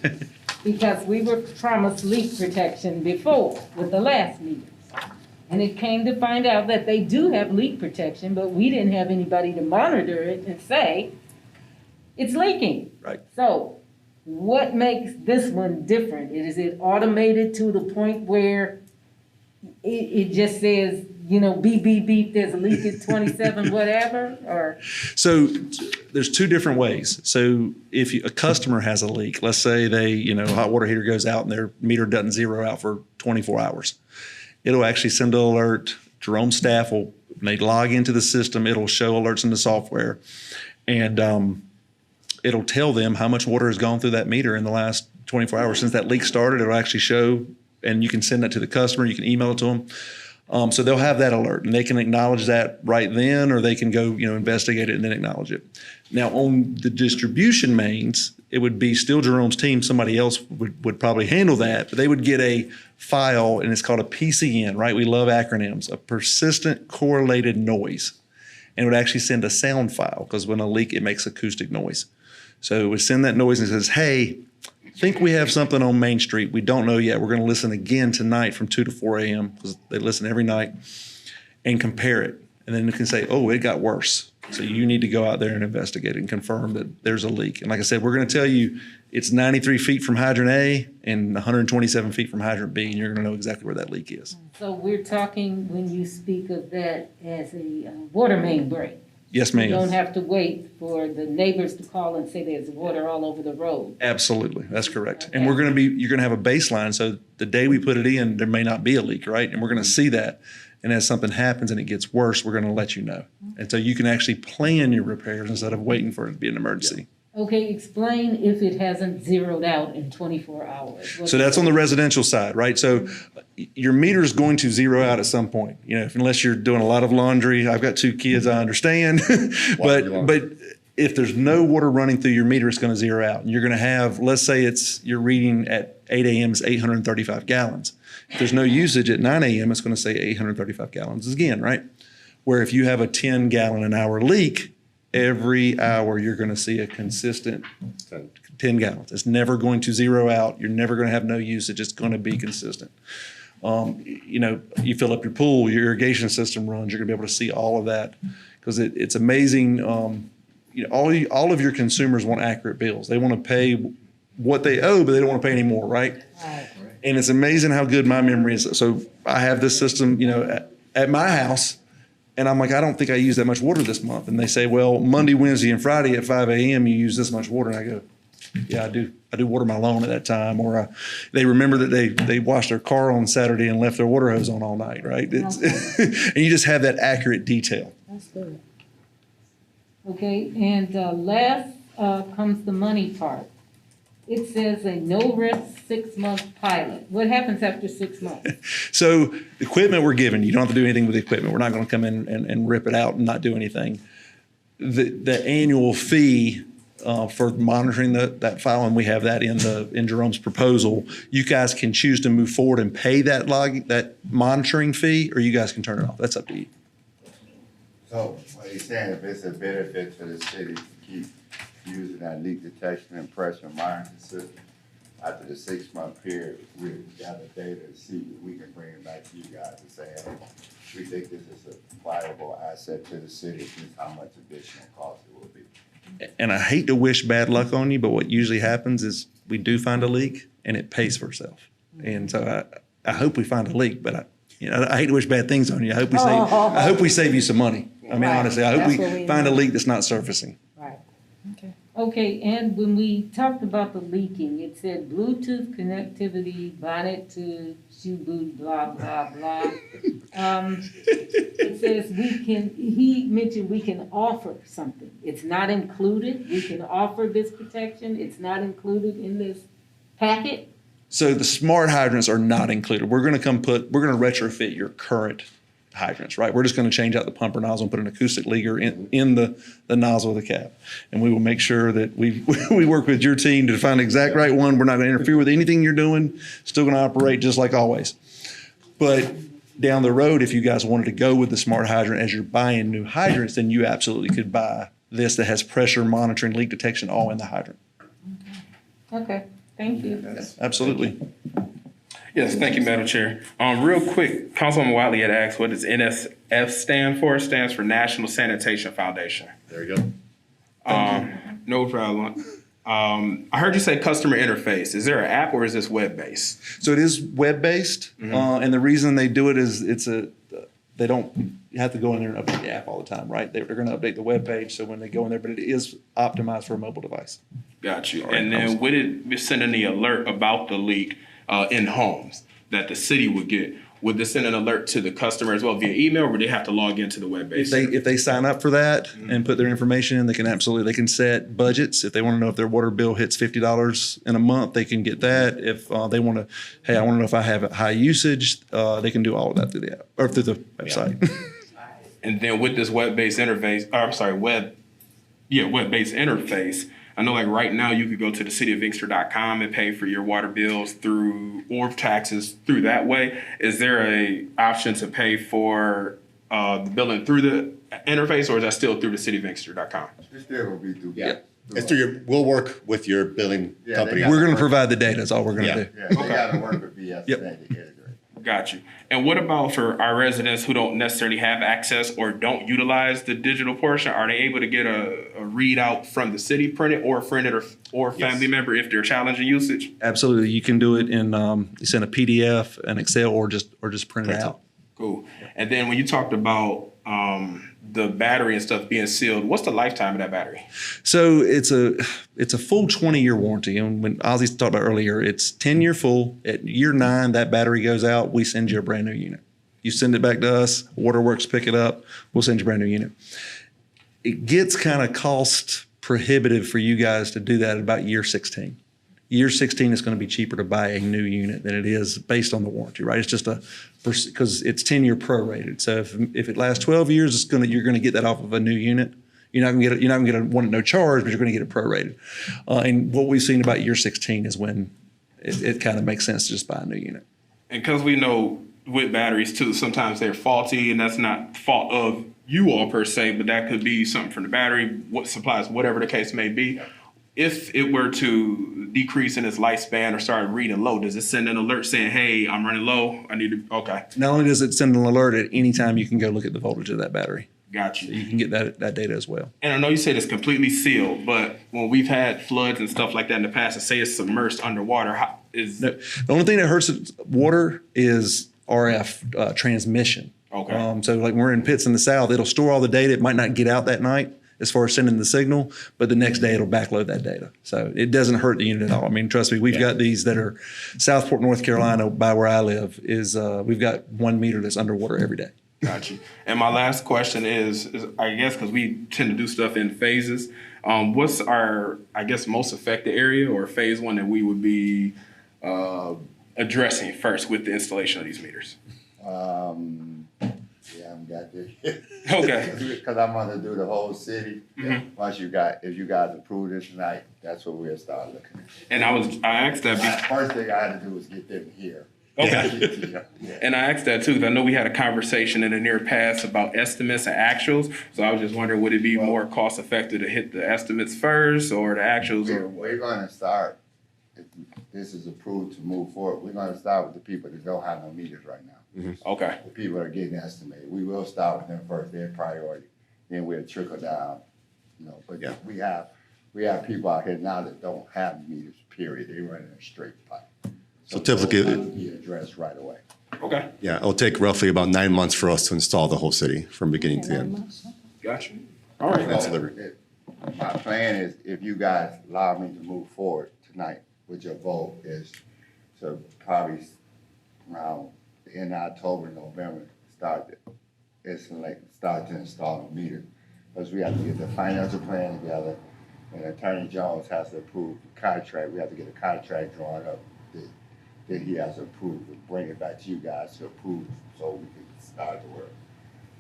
because we were promised leak protection before with the last meeting. And it came to find out that they do have leak protection, but we didn't have anybody to monitor it and say, it's leaking. Right. So what makes this one different? Is it automated to the point where it just says, you know, beep, beep, beep, there's a leak at 27, whatever, or? So there's two different ways. So if a customer has a leak, let's say hot water heater goes out and their meter doesn't zero out for 24 hours. It'll actually send an alert. Jerome's staff when they log into the system, it'll show alerts in the software. And it'll tell them how much water has gone through that meter in the last 24 hours. Since that leak started, it'll actually show, and you can send that to the customer, you can email it to them. So they'll have that alert, and they can acknowledge that right then, or they can go, investigate it and then acknowledge it. Now, on the distribution mains, it would be still Jerome's team. Somebody else would probably handle that, but they would get a file, and it's called a PCN, right? We love acronyms, a persistent correlated noise. And it would actually send a sound file, because when a leak, it makes acoustic noise. So it would send that noise and says, hey, think we have something on Main Street. We don't know yet. We're going to listen again tonight from 2 to 4 a.m. because they listen every night, and compare it. And then it can say, oh, it got worse. So you need to go out there and investigate and confirm that there's a leak. And like I said, we're going to tell you it's 93 feet from hydrant A and 127 feet from hydrant B, and you're going to know exactly where that leak is. So we're talking, when you speak of that, as a water main break. Yes, ma'am. You don't have to wait for the neighbors to call and say there's water all over the road. Absolutely, that's correct. Okay. And you're going to have a baseline. So the day we put it in, there may not be a leak, right? And we're going to see that. And as something happens and it gets worse, we're going to let you know. And so you can actually plan your repairs instead of waiting for it to be an emergency. Okay, explain if it hasn't zeroed out in 24 hours. So that's on the residential side, right? So your meter is going to zero out at some point, unless you're doing a lot of laundry. I've got 2 kids, I understand. but if there's no water running through your meter, it's going to zero out. And you're going to have, let's say you're reading at 8 a.m. is 835 gallons. If there's no usage at 9 a.m., it's going to say 835 gallons again, right? Where if you have a 10 gallon an hour leak, every hour you're going to see a consistent 10 gallons. It's never going to zero out. You're never going to have no usage. It's going to be consistent. You fill up your pool, your irrigation system runs, you're going to be able to see all of that, because it's amazing. All of your consumers want accurate bills. They want to pay what they owe, but they don't want to pay any more, right? And it's amazing how good my memory is. So I have this system, at my house, and I'm like, I don't think I use that much water this month. And they say, well, Monday, Wednesday, and Friday at 5 a.m. you use this much water. And I go, yeah, I do. I do water my lawn at that time. Or they remember that they washed their car on Saturday and left their water hose on all night, right? And you just have that accurate detail. That's good. Okay, and last comes the money part. It says a no-risk 6-month pilot. What happens after 6 months? So the equipment we're given, you don't have to do anything with the equipment. We're not going to come in and rip it out and not do anything. The annual fee for monitoring that file, and we have that in Jerome's proposal. You guys can choose to move forward and pay that monitoring fee, or you guys can turn it off. That's up to you. So what he's saying, if it's a benefit to the city to keep using that leak detection and pressure monitoring system, after the 6-month period, we gather data to see if we can bring it back to you guys and say, hey, we think this is a viable asset to the city, here's how much additional cost it will be. And I hate to wish bad luck on you, but what usually happens is we do find a leak and it pays for itself. And so I hope we find a leak, but I hate to wish bad things on you. I hope we save you some money. I mean, Right. honestly, I hope That's what we we find a need. leak that's not surfacing. Right. Okay, and when we talked about the leaking, it said Bluetooth connectivity, bonnet to shoe boot, blah, blah, blah. It says he mentioned we can offer something. It's not included. We can offer this protection. It's not included in this packet. So the smart hydrants are not included. We're going to retrofit your current hydrants, right? We're just going to change out the pumper nozzle and put an acoustic leaker in the nozzle of the cap. And we will make sure that we work with your team to find the exact right one. We're not going to interfere with anything you're doing. Still going to operate just like always. But down the road, if you guys wanted to go with the smart hydrant as you're buying new hydrants, then you absolutely could buy this that has pressure monitoring, leak detection, all in the hydrant. Okay, thank you. Absolutely. Yes, thank you, Madam Chair. Real quick, Councilwoman Wiley had asked, what does NSF stand for? It stands for National Sanitation Foundation. There you go. No problem. I heard you say customer interface. Is there an app or is this web-based? So it is web-based, and the reason they do it is they don't have to go in there and update the app all the time, right? They're going to update the web page, so when they go in there, but it is optimized for a mobile device. Got you. And then would it be sending the alert about the leak in homes that the city would get? Would this send an alert to the customer as well via email, or would they have to log into the web-based? If they sign up for that and put their information in, they can set budgets. If they want to know if their water bill hits $50 in a month, they can get that. If they want to, hey, I want to know if I have a high usage, they can do all of that through the app or through the website. And then with this web-based interface, web-based interface, I know like right now you could go to the cityofinkster.com and pay for your water bills or taxes through that way. Is there a option to pay for the billing through the interface, or is that still through the cityofinkster.com? It's still gonna be through. Yeah. It's through we'll work with your billing Yeah, company. they We're going to provide the data. That's all we're going to do. Yeah, they gotta work with BSNA to get it right. Got you. And what about for our residents who don't necessarily have access or don't utilize the digital portion? Are they able to get a readout from the city printed, or a friend or family member if they're challenging usage? Absolutely. You can do it in you send a PDF, an Excel, or just print it out. Cool. And then when you talked about the battery and stuff being sealed, what's the lifetime of that battery? So it's a full 20-year warranty. And when Ozzy talked about earlier, it's 10-year full. At year 9, that battery goes out. We send you a brand new unit. You send it back to us. Waterworks pick it up. We'll send you a brand new unit. It gets kind of cost prohibitive for you guys to do that at about year 16. Year 16 is going to be cheaper to buy a new unit than it is based on the warranty, right? It's just because it's 10-year prorated. So if it lasts 12 years, you're going to get that off of a new unit. You're not going to get one at no charge, but you're going to get it prorated. And what we've seen about year 16 is when it kind of makes sense to just buy a new unit. And because we know with batteries too, sometimes they're faulty, and that's not the fault of you all per se, but that could be something from the battery, what supplies, whatever the case may be. If it were to decrease in its lifespan or start reading low, does it send an alert saying, hey, I'm running low, I need to, okay. Not only does it send an alert, at any time you can go look at the voltage of that battery. Got you. So you can get that data as well. And I know you said it's completely sealed, but when we've had floods and stuff like that in the past, and say it's submerged underwater, The only thing that hurts water is RF transmission. Okay. So like when we're in pits in the south, it'll store all the data. It might not get out that night as far as sending the signal, but the next day it'll backload that data. So it doesn't hurt the unit at all. I mean, trust me, we've got these that are Southport, North Carolina, by where I live, we've got 1 meter that's underwater every day. Got you. And my last question is I guess, because we tend to do stuff in phases, what's our, I guess, most affected area or phase one that we would be addressing first with the installation of these meters? Yeah, I haven't got there yet. Okay. Because I'm gonna do the whole city. Once if you guys approve this tonight, that's what we'll start looking at. And I asked that. First thing I had to do was get them here. Okay. And I asked that too, because I know we had a conversation in the near past about estimates and actuals. So I was just wondering, would it be more cost effective to hit the estimates first or the actuals? We're gonna start. this is approved to move forward, we're gonna start with the people that don't have no meters right now. Okay. The people that are getting estimated. We will start with them first, their priority. Then we'll trickle down, you know, but Yeah. we have people out here now that don't have meters, period. They run in a straight pipe. So typically- those have to be addressed right away. Okay. Yeah, it'll take roughly about 9 months for us to install the whole city from beginning to end. Gotcha. All right. That's delivery. My plan is, if you guys allow me to move forward tonight with your vote, is to probably around the end of October, November, start to install a meter. Because we have to get the financial plan together, and Attorney Jones has to approve the contract. We have to get a contract drawn up that he has to approve, and bring it back to you guys to approve, so we can start the work.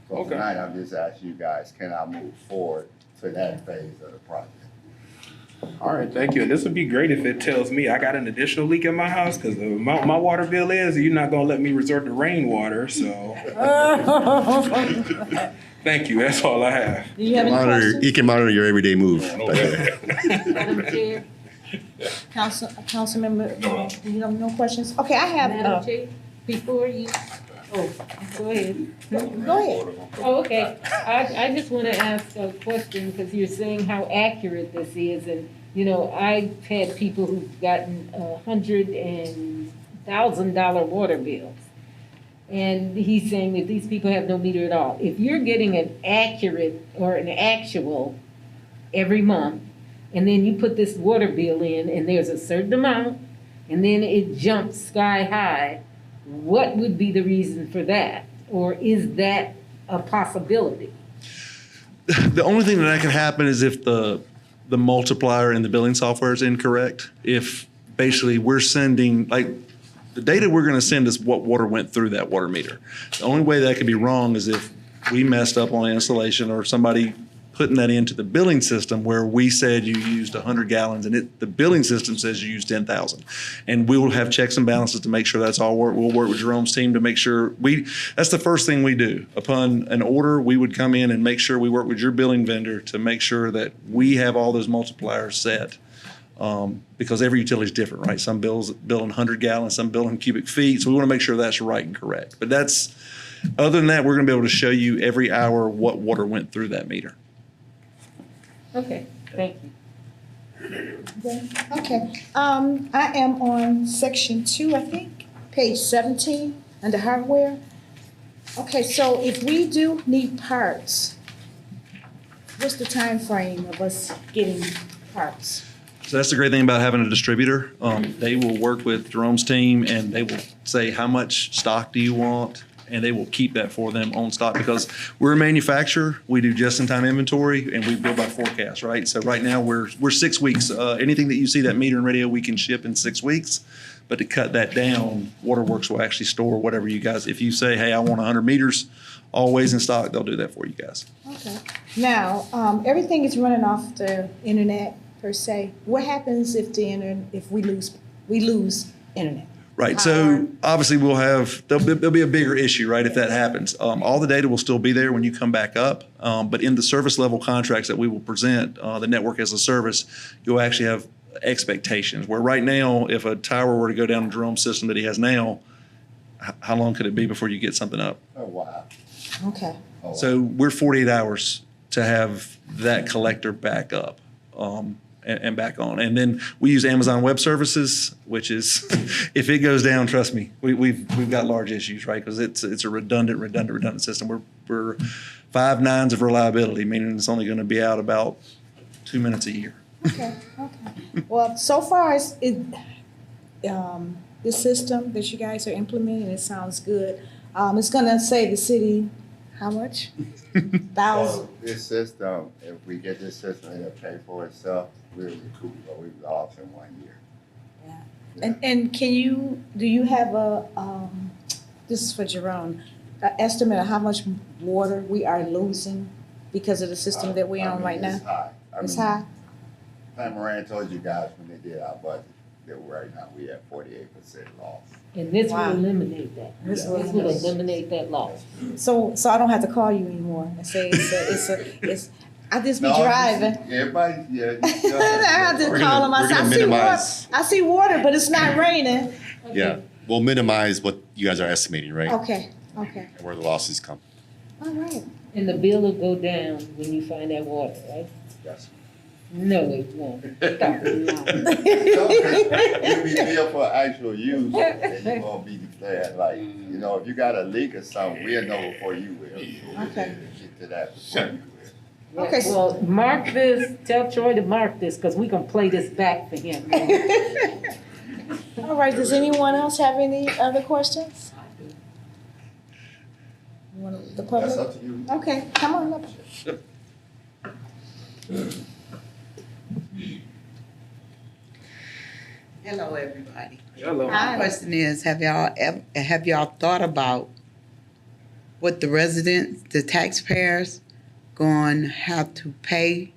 So Okay. tonight, I'm just asking you guys, can I move forward to that phase of the project? All right, thank you. And this would be great if it tells me I got an additional leak in my house, because my water bill is, you're not gonna let me resort to rainwater, so. Thank you, that's all I have. Do you have any questions? He can monitor your everyday move. Madam Chair, Council member, do you have no questions? Okay, I have, Madam Chair, before you, oh, go ahead. go ahead. Oh, okay. I just want to ask a question because you're saying how accurate this is. And, you know, I've had people who've gotten $100,000 water bills. And he's saying that these people have no meter at all. If you're getting an accurate or an actual every month, and then you put this water bill in and there's a certain amount, and then it jumps sky high, what would be the reason for that? Or is that a possibility? The only thing that can happen is if the multiplier in the billing software is incorrect. If basically we're sending, like, the data we're going to send is what water went through that water meter. The only way that could be wrong is if we messed up on installation or somebody putting that into the billing system where we said you used 100 gallons and the billing system says you used 10,000. And we will have checks and balances to make sure that's all work. We'll work with Jerome's team to make sure that's the first thing we do. Upon an order, we would come in and make sure we work with your billing vendor to make sure that we have all those multipliers set. Because every utility is different, right? Some bill in 100 gallons, some bill in cubic feet. So we want to make sure that's right and correct. But other than that, we're going to be able to show you every hour what water went through that meter. Okay, thank you. Okay, I am on section 2, I think, page 17, under hardware. Okay, so if we do need parts, what's the time frame of us getting parts? So that's the great thing about having a distributor. They will work with Jerome's team and they will say, how much stock do you want? And they will keep that for them on stock because we're a manufacturer. We do just-in-time inventory and we build by forecast, right? So right now we're 6 weeks. Anything that you see that meter and radio, we can ship in 6 weeks. But to cut that down, Waterworks will actually store whatever you guys, if you say, hey, I want 100 meters always in stock, they'll do that for you guys. Okay. Now, everything is running off the internet per se. What happens if we lose internet? Right. So obviously there'll be a bigger issue, right, if that happens. All the data will still be there when you come back up. But in the service level contracts that we will present, the network as a service, you'll actually have expectations where right now, if a tower were to go down to Jerome's system that he has now, how long could it be before you get something up? Oh, wow. Okay. So we're 48 hours to have that collector back up. And back on. And then we use Amazon Web Services, which is, if it goes down, trust me, we've got large issues, right? Because it's a redundant system. We're 5 nines of reliability, meaning it's only going to be out about 2 minutes a year. Okay. Well, so far the system that you guys are implementing, it sounds good. It's gonna save the city how much? So this system, if we get this system, it'll pay for itself. We'll recoup what we've lost in 1 year. Yeah. And do you have this is for Jerome, an estimate of how much water we are losing because of the system that we're on right now? It's high. It's high? Moran told you guys when they did our budget that right now we have 48% loss. And this will eliminate that. This will eliminate that loss. So I don't have to call you anymore and say it's I just be No, driving. Everybody, yeah. I just We're call gonna- them. I we're say, gonna I see water. minimize- I see water, but it's not raining. Yeah, we'll minimize what you guys are estimating, right? Okay, okay, And where the losses come. all right. And the bill will go down when you find that water, right? Yes. No, it won't. Stop. No, 'cause you'll be billed for actual use, and you won't be declared like, you know, if you got a leak or something, we'll know before you will. Okay. Get to that before you will. Okay, so- Well, mark this, tell Troy to mark this, because we can play this back for him. All right, does anyone else have any other questions? The public? That's up to you. Okay, come on up. Hello, everybody. Hi. My question is, have y'all thought about what the residents, the taxpayers, going to have to pay?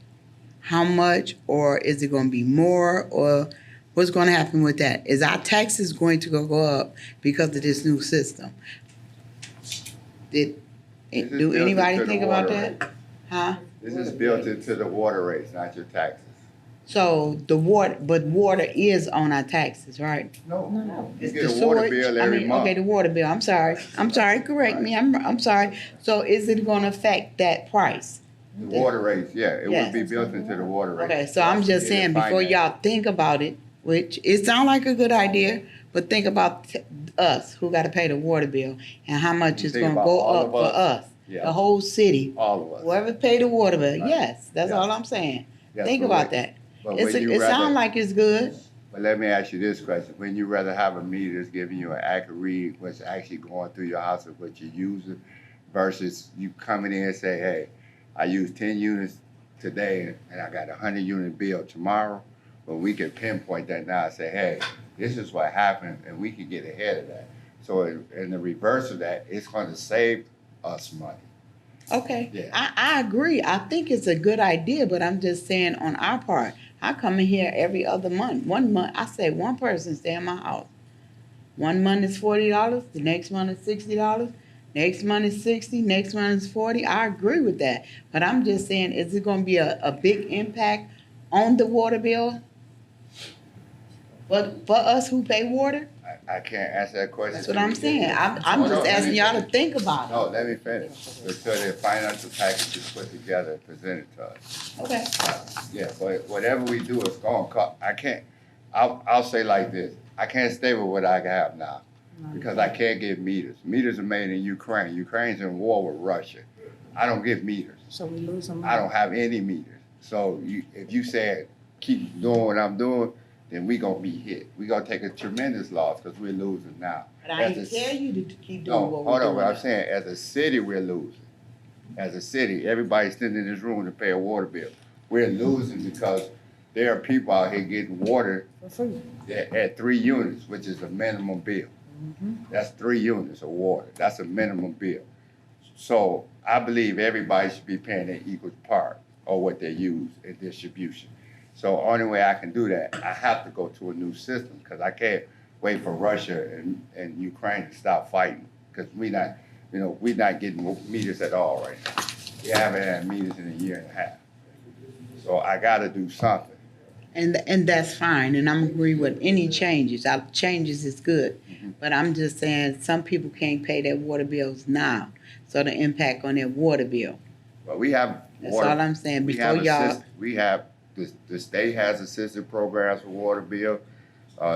How much, or is it going to be more, or what's going to happen with that? Is our taxes going to go up because of this new system? This is Do built anybody into the think about water that? Huh? This is built into the water rates, not your taxes. So the water, but water is on our taxes, right? No. You It's get the a water sewage- bill I every mean, month. okay, the water bill, I'm sorry, correct me, I'm sorry. So is it gonna affect that price? The water rates, yeah, it Yes. would be built into the water rates. Okay, so I'm just Yeah, saying, before finance. y'all think about it, which it sounds like a good idea, but think about us, who gotta pay the water bill, and how much You it's think gonna about go all up of for us. us, Yeah. the whole city. All of us. Whoever pay the water bill, Right. yes, that's Yeah. all I'm saying. Yes, Think but about wait- that. But would you It rather- sounds like it's good. But let me ask you this question. When you rather have a meter that's giving you an accurate read what's actually going through your house of what you're using versus you coming in and say, hey, I used 10 units today and I got a 100-unit bill tomorrow, but we can pinpoint that now and say, hey, this is what happened and we can get ahead of that. So in the reverse of that, it's going to save us money. Okay, Yeah. I agree. I think it's a good idea, but I'm just saying on our part, I come in here every other month. 1 month, I say one person stay in my house. 1 month is $40, the next month is $60, next month is 60, next month is 40. I agree with that, but I'm just saying, is it gonna be a big impact on the water bill? But for us who pay water? I can't answer that question. That's what I'm saying. I'm just asking y'all to think about it. No, let me finish. Until the financial package is put together and presented to us. Okay. Yeah, but whatever we do is gonna cost, I'll say like this, I can't stay with what I have now. Because I can't get meters. Meters are made in Ukraine. Ukraine's in war with Russia. I don't get meters. So we lose them. I don't have any meters. So if you say keep doing what I'm doing, then we gonna be hit. We gonna take a tremendous loss because we're losing now. But I As ain't a- tell you to keep doing No, what hold we're on, doing. what I'm saying, as a city, we're losing. As a city, everybody's sitting in this room to pay a water bill. We're losing because there are people out here getting water For free. at 3 units, which is a minimum bill. That's 3 units of water. That's a minimum bill. So I believe everybody should be paying their equal part of what they use in distribution. So only way I can do that, I have to go to a new system because I can't wait for Russia and Ukraine to stop fighting because we're not getting meters at all right now. We haven't had meters in a year and a half. So I got to do something. And that's fine, and I'm agree with any changes. Changes is good, but I'm just saying some people can't pay their water bills now, so the impact on their water bill. But we have That's water. all I'm saying. We Before have y'all, we have, the state has assisted programs for water bill.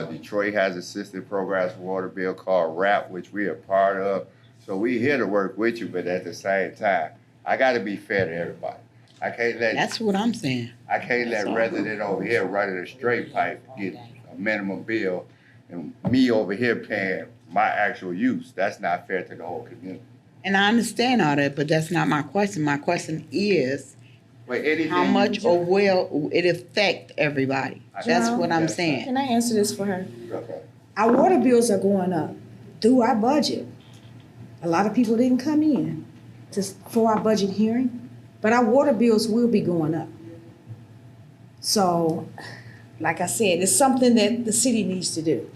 Detroit has assisted programs for water bill called RAP, which we are part of. So we here to work with you, but at the same time, I gotta be fair to everybody. I can't let. that's what I'm saying. I can't let resident over here running a straight pipe get a minimum bill and me over here paying my actual use. That's not fair to the whole community. And I understand all that, but that's not my question. My question is, But anything. how much or will it affect everybody? That's what I'm Yes. saying. Can I answer this for her? Okay. Our water bills are going up through our budget. A lot of people didn't come in for our budget hearing, but our water bills will be going up. So, like I said, it's something that the city needs to do.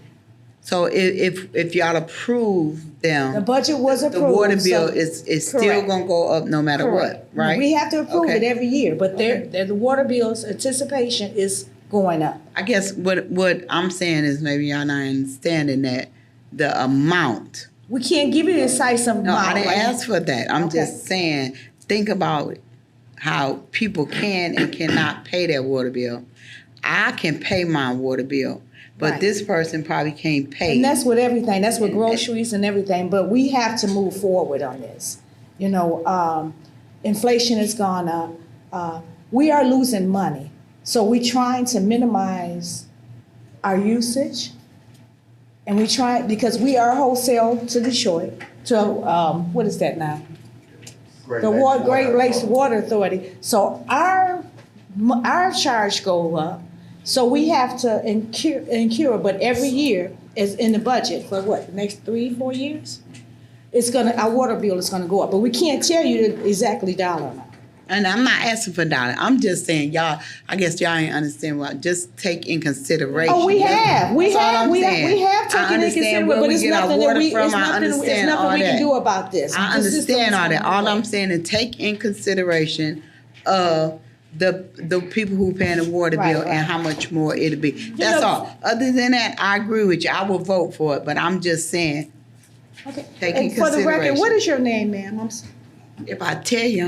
So if y'all approve The them, budget was the approved. water bill so- is still Correct. gonna go up no matter what, Correct. right? We have to approve it Okay. every year, but the water bill's anticipation is going up. I guess what I'm saying is maybe y'all not understanding that the amount. We can't give you the precise amount. No, I didn't right? ask for that. I'm Okay. just saying, think about how people can and cannot pay their water bill. I can pay my water bill, but Right. this person probably can't pay. And that's with everything, that's with groceries and everything, but we have to move forward on this. You know, inflation has gone up. We are losing money. So we're trying to minimize our usage. And we try, because we are wholesale to Detroit, to, what is that now? The Great Lakes Water Authority. So our charge go up. So we have to incur, but every year is in the budget for what, the next 3-4 years? Our water bill is gonna go up, but we can't tell you the exactly dollar amount. And I'm not asking for dollar. I'm just saying, y'all, I guess y'all ain't understand what, just take in consideration. Oh, we have That's all I'm saying. taken into I consideration, understand where but we it's get our nothing that water we, from. it's I nothing, it's understand all nothing we can that. do about this. I The system understand is all that. gonna All go I'm up. saying is take in consideration the people who paying the water Right, bill right. and how much more it'll be. That's know- all. Other than that, I agree with you. I will vote for it, but I'm just saying, Okay. take in And for the record, what consideration. is your name, ma'am? I'm sorry. If I tell you,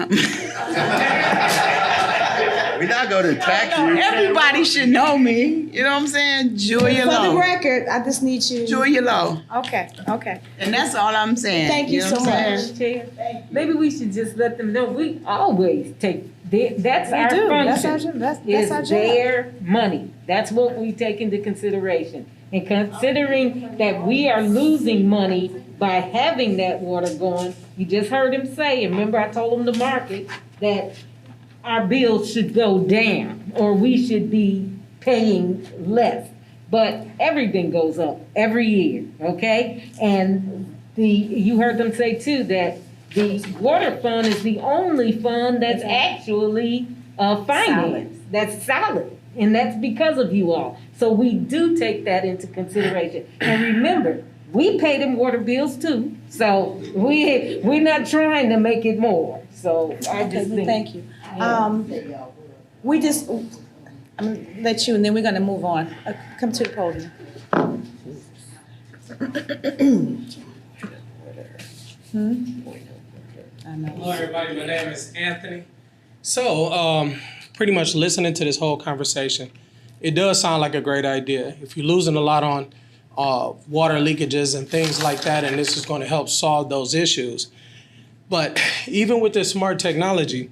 We're not going to attack you. everybody should know me. You know what I'm saying? Julia For the Lowe. record, I just need you. Julia Lowe. Okay, okay. And that's all I'm saying. Thank you know so what I'm much. saying? Chair, maybe we should just let them know, we always take, that's We our do. That's function. our job. That's Is our job. their money. That's what we take into consideration. And considering that we are losing money by having that water going, you just heard him say, and remember I told him to mark it, that our bills should go down, or we should be paying less. But everything goes up every year, okay? And you heard them say too, that the water fund is the only fund that's actually financed, that's solid. And that's because of you all. So we do take that into consideration. And remember, we pay them water bills too. So we're not trying to make it more. So I Okay, just think. thank you. We just, I'm gonna let you, and then we're gonna move on. Come to the podium. I know. Hello, everybody. My name is Anthony. So, pretty much listening to this whole conversation, it does sound like a great idea. If you're losing a lot on water leakages and things like that, and this is going to help solve those issues. But even with this smart technology,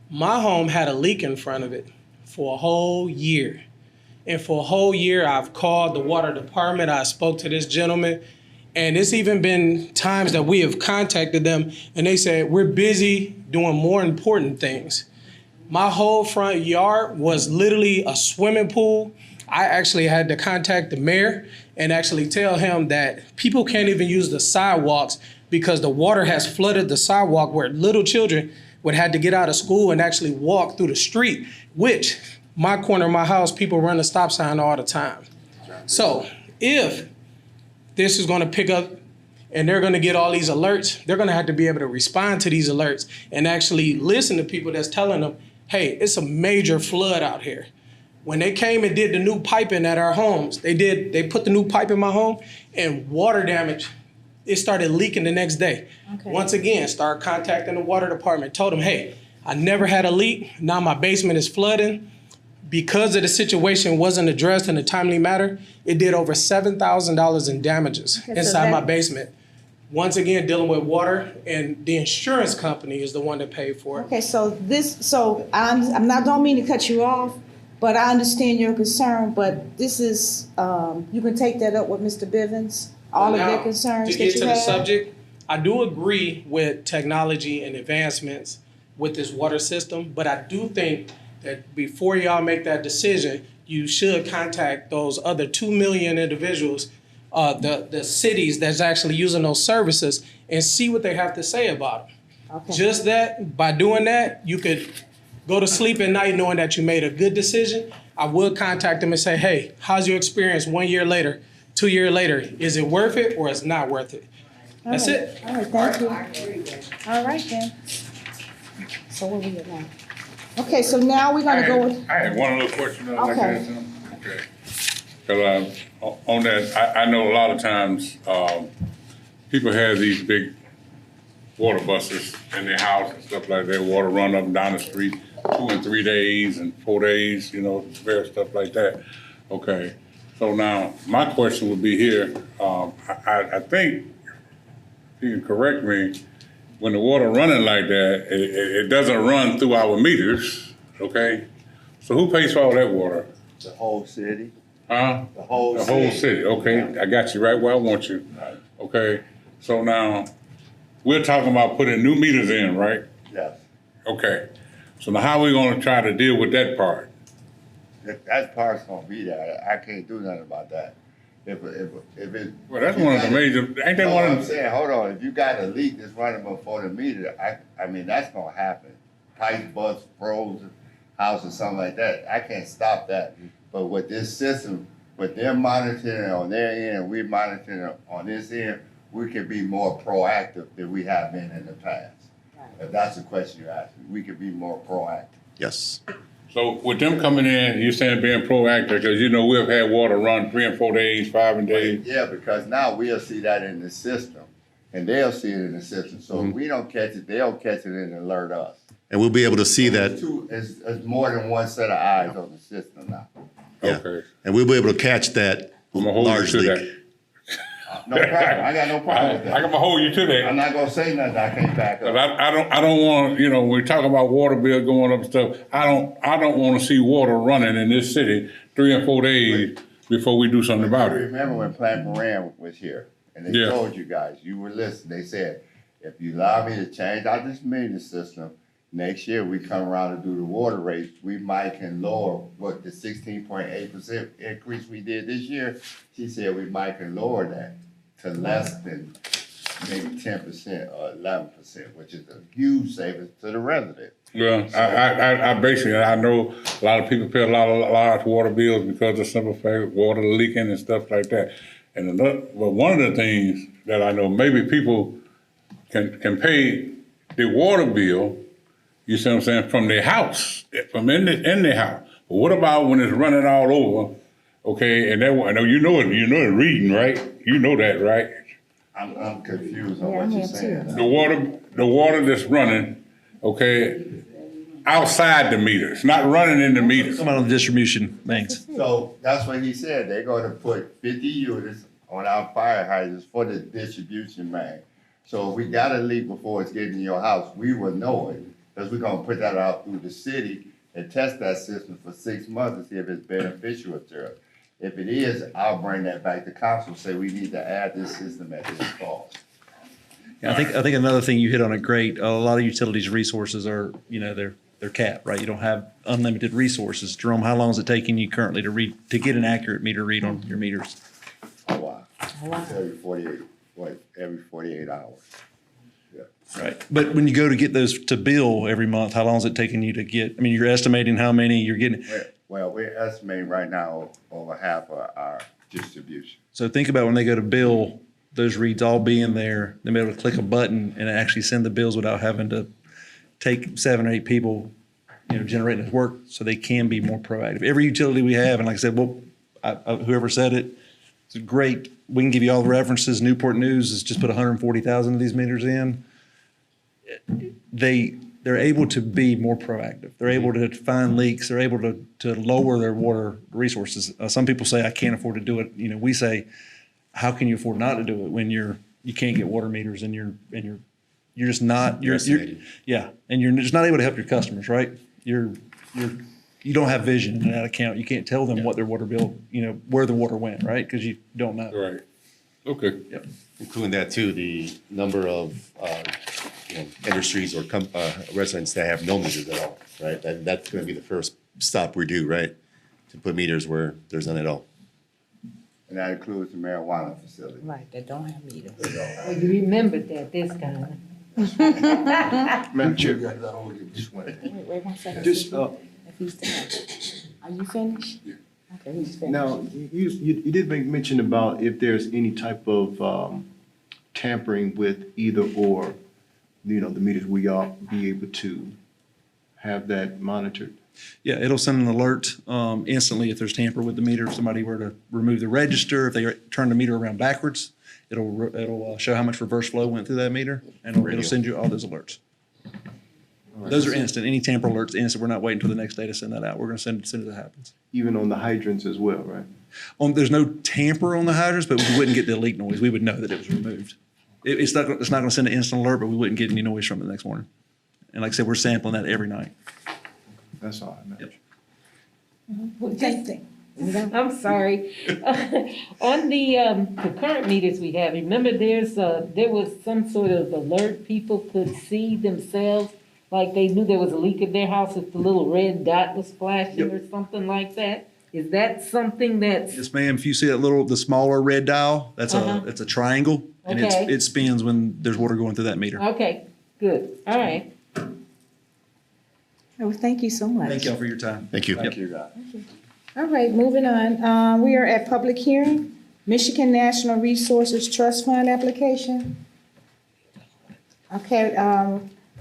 my home had a leak in front of it for a whole year. And for a whole year, I've called the water department. I spoke to this gentleman. And it's even been times that we have contacted them and they said, we're busy doing more important things. My whole front yard was literally a swimming pool. I actually had to contact the mayor and actually tell him that people can't even use the sidewalks because the water has flooded the sidewalk where little children would have to get out of school and actually walk through the street, which my corner of my house, people run the stop sign all the time. So if this is going to pick up and they're going to get all these alerts, they're going to have to be able to respond to these alerts and actually listen to people that's telling them, hey, it's a major flood out here. When they came and did the new piping at our homes, they put the new pipe in my home and water damage, it started leaking the next day. Okay. Once again, started contacting the water department, told them, hey, I never had a leak. Now my basement is flooding. Because of the situation wasn't addressed in a timely manner, it did over $7,000 in damages Okay, so inside my that- basement. Once again, dealing with water, and the insurance company is the one that paid for it. Okay, I'm not, don't mean to cut you off, but I understand your concern, but this is, you can take that up with Mr. Bivens, all of Now, their concerns to that get you to have. the subject, I do agree with technology and advancements with this water system, but I do think that before y'all make that decision, you should contact those other 2 million individuals, the cities that's actually using those services, and see what they have to say about them. Okay. Just that, by doing that, you could go to sleep at night knowing that you made a good decision. I would contact them and say, hey, how's your experience 1 year later? 2 years later, is it worth it or it's not worth it? That's All right. it. All right, thank you. All right then. So where we at now? Okay, so now we're gonna go with, I had one little question I'd like to Okay. ask him. Okay. Because on that, I know a lot of times, people have these big water buses in their house and stuff like that, water run up and down the street 2 and 3 days and 4 days, various stuff like that. Okay, so now, my question would be here, I think, if you can correct me, when the water running like that, it doesn't run through our meters, okay? So who pays for all that water? The whole city. Huh? The whole The whole city. city, okay, I got you right where I want you. Okay, so now, we're talking about putting new meters in, right? Yes. Okay, so now how are we gonna try to deal with that part? That part's gonna be there. I can't do nothing about that. If it. Well, that's one of the major, ain't that No, one I'm of the? saying, hold on, if you got a leak that's running before the meter, I mean, that's gonna happen. Pipe bust, froze, house or something like that, I can't stop that. But with this system, with them monitoring on their end, and we monitoring on this end, we can be more proactive than we have been in the past. If that's the question you're asking, we could be more proactive. Yes. So with them coming in, you're saying being proactive, because we've had water run 3 and 4 days, 5 days. Yeah, because now we'll see that in the system, and they'll see it in the system. So if we don't catch it, they'll catch it and alert us. And we'll be able to see that. It's more than one set of eyes on the system now. Yeah. Okay. And we'll be able to catch that I'm gonna hold you large to leak. that. No problem, I got no problem with that. I'm gonna hold you to that. I'm not gonna say nothing I can't back up. I don't want, when we're talking about water bill going up and stuff, I don't want to see water running in this city 3 and 4 days before we do something about I it. remember when Plant Moran was here, and they Yeah. told you guys, you were listening, they said, if you allow me to change out this meter system, next year we come around and do the water rates, we might can lower what the 16.8% increase we did this year. She said we might can lower that to less than maybe 10% or 11%, which is a huge savings to the resident. Well, I basically, I know a lot of people pay a lot of water bills because of simple fact, water leaking and stuff like that. And but one of the things that I know, maybe people can pay the water bill, you see what I'm saying, from their house, from in their house. But what about when it's running all over? Okay, and I know you know it reading, right? You know that, right? I'm confused on what you're saying. The water that's running, okay, outside the meters, not running in the meters. Come on the distribution things. So that's what he said, they're gonna put 50 units on our fire hydrants for the distribution main. So if we got a leak before it's getting in your house, we will know it, because we're gonna put that out through the city and test that system for 6 months to see if it's beneficial to us. If it is, I'll bring that back to council, say we need to add this system at this cost. Yeah, I think another thing you hit on it great. A lot of utilities resources are, they're capped, right? You don't have unlimited resources. Jerome, how long is it taking you currently to get an accurate meter read on your meters? Oh, wow. Every 48 hours. Right. But when you go to get those to bill every month, how long is it taking you to get? I mean, you're estimating how many you're getting. Well, we're estimating right now over half of our distribution. So think about when they go to bill, those reads all being there, they'll be able to click a button and actually send the bills without having to take 7 or 8 people, generating this work, so they can be more proactive. Every utility we have, and like I said, whoever said it, it's great. We can give you all the references. Newport News has just put 140,000 of these meters in. They're able to be more proactive. They're able to find leaks. They're able to lower their water resources. Some people say, I can't afford to do it. We say, how can you afford not to do it when you can't get water meters and you're just not, and you're just not able to help your customers, right? You don't have vision in that account. You can't tell them what their water bill, where the water went, right? Because you don't know. Right. Okay. Yep. Including that too, the number of industries or residents that have no meters at all, right? That's going to be the first stop we do, right? To put meters where there's none at all. And that includes the marijuana facility. Right, they don't have meters. Well, you remembered that this time. Madam Chair. wait 1 second. Just, if he's done. Are you finished? Yeah. Okay, he's finished. Now, you did make mention about if there's any type of tampering with either or, the meters, we all be able to have that monitored. Yeah, it'll send an alert instantly if there's tamper with the meter. If somebody were to remove the register, if they turn the meter around backwards, it'll show how much reverse flow went through that meter, and it'll send you all those alerts. Those are instant. Any tamper alerts instant. We're not waiting until the next day to send that out. We're going to send it as soon as it happens. Even on the hydrants as well, right? There's no tamper on the hydrants, but we wouldn't get the leak noise. We would know that it was removed. It's not going to send an instant alert, but we wouldn't get any noise from it the next morning. And like I said, we're sampling that every night. That's all I meant. I'm sorry. On the current meters we have, remember there was some sort of alert people could see themselves, like they knew there was a leak in their house if the little red dot was flashing or something like that? Is that something that's? Yes, ma'am. If you see the smaller red dial, that's a triangle, and Okay. it spins when there's water going through that meter. Okay, good. All right. Oh, thank you so much. Thank y'all for your time. Thank you. Thank you. All right, moving on. We are at public hearing, Michigan National Resources Trust Fund application. Okay,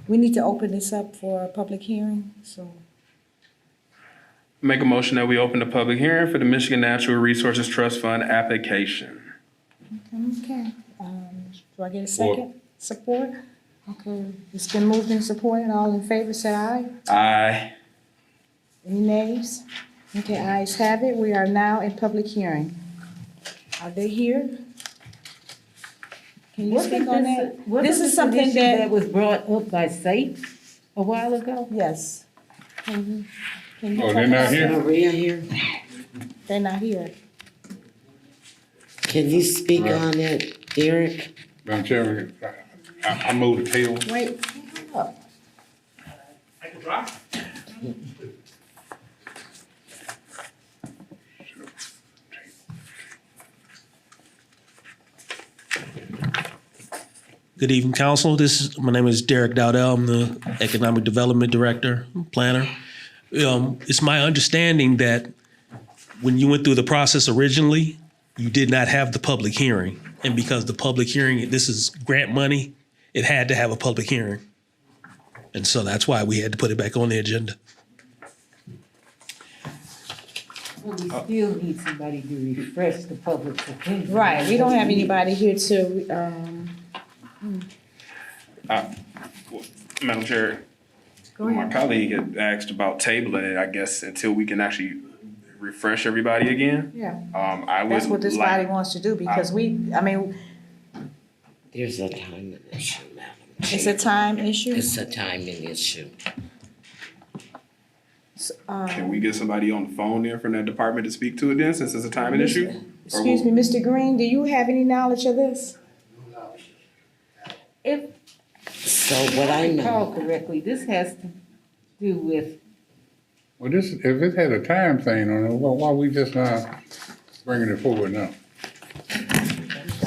we need to open this up for a public hearing, so. Make a motion that we open the public hearing for the Michigan Natural Resources Trust Fund application. Okay, do I get a second? Support? Okay, it's been moved and supported. All in favor, say aye. Aye. Any nays? Okay, ayes have it. We are now in public hearing. Are they here? Can you speak on that? This is something that was brought up by SAFE a while ago? Yes. Can you Oh, talk they're not about here? that? Maria here. They're not here. Can you speak on it, Derek? Madam Chairman, I move the table. Wait, hold up. Good evening, council. My name is Derek Dowdell. I'm the Economic Development Director, Planner. It's my understanding that when you went through the process originally, you did not have the public hearing. And because the public hearing, this is grant money, it had to have a public hearing. And so that's why we had to put it back on the agenda. Well, we still need somebody to refresh the public's opinion. Right, we don't have anybody here to, Madam Chair, Go ahead. my colleague had asked about tabling it, I guess, until we can actually refresh everybody again. yeah, I would that's what this like- body wants to do because There's a timing issue, Madam Chair. it's a time issue. It's a timing issue. Can we get somebody on the phone there from that department to speak to it then, since it's a timing issue? Excuse me, Mr. Green, do you have any knowledge of this? If So what I recall know, correctly, this has to do with, Well, if it had a time thing on it, well, why we just not bringing it forward now?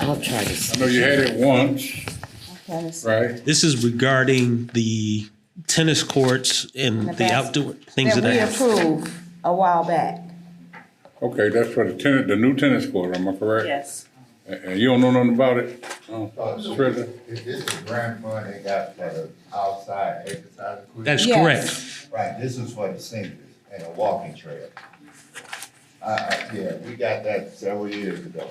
I'll try to I see. know you had it once, Okay, let's- right? This is regarding the tennis courts and the outdoor things of That we that. approved a while back. Okay, that's for the new tennis court, am I correct? Yes. And you don't know nothing about it? Trista? This is grant money they got for the outside exercise equipment. That's Yes. correct. Right, this is for the seniors and a walking trail. Yeah, we got that several years ago.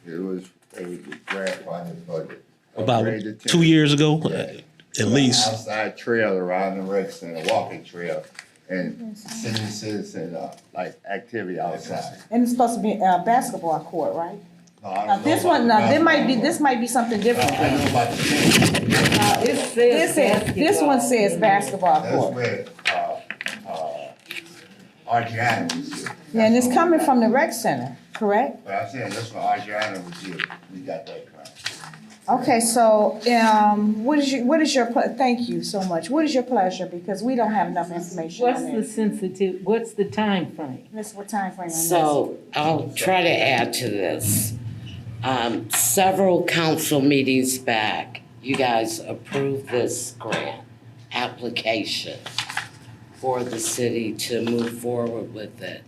It was the grant funded for the. About upgrade the 2 years ago, Yeah. at least. Outside trail around the rec center, walking trail, and senior citizens, like activity outside. And it's supposed to be a basketball court, right? No, I don't Now, know this about one, the now, basketball. this might be something different. I know about the tennis. This one says basketball That's court. where, Argiana was here. Yeah, and it's coming from the rec center, correct? But I'm saying, that's when Argiana was here, we got that grant. Okay, so, what is your, thank you so much. What is your pleasure? Because we don't have enough information what's on the this. what's the time frame? Miss, what time frame on this? So I'll try to add to this. Several council meetings back, you guys approved this grant application for the city to move forward with it.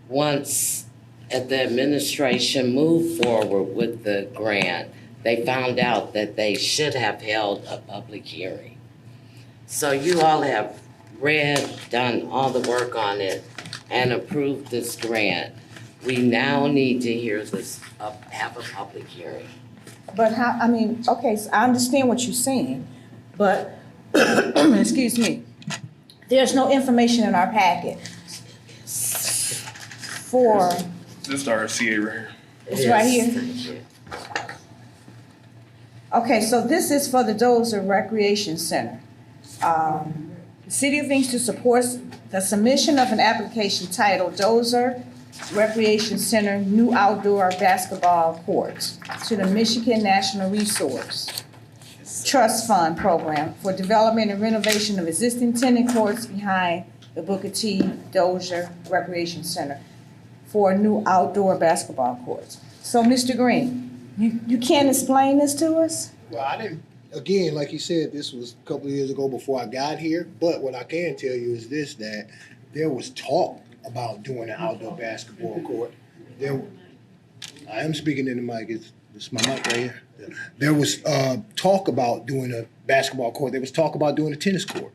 once the administration moved forward with the grant, they found out that they should have held a public hearing. So you all have read, done all the work on it, and approved this grant. We now need to hear this, have a public hearing. But how, I mean, okay, so I understand what you're saying, but, excuse me, there's no information in our packet for, This is the RCA right here. it's right here. Okay, so this is for the Dozer Recreation Center. The City of Inkster supports the submission of an application titled Dozer Recreation Center New Outdoor Basketball Courts to the Michigan National Resource Trust Fund Program for development and renovation of existing tennis courts behind the Booker T. Dozier Recreation Center for new outdoor basketball courts. So, Mr. Green, you can't explain this to us? Well, I didn't, again, like you said, this was a couple of years ago before I got here, but what I can tell you is this, that there was talk about doing an outdoor basketball court. I am speaking in the mic, it's my mic right here. There was talk about doing a basketball court. There was talk about doing a tennis court.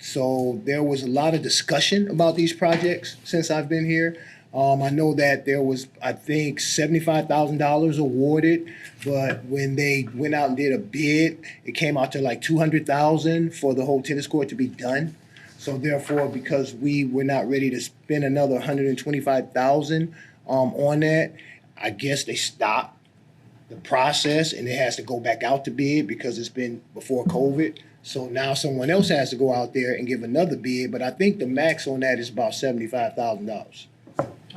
So there was a lot of discussion about these projects since I've been here. I know that there was, I think, $75,000 awarded, but when they went out and did a bid, it came out to like $200,000 for the whole tennis court to be done. So therefore, because we were not ready to spend another $125,000 on that, I guess they stopped the process and it has to go back out to bid because it's been before COVID. So now someone else has to go out there and give another bid, but I think the max on that is about $75,000.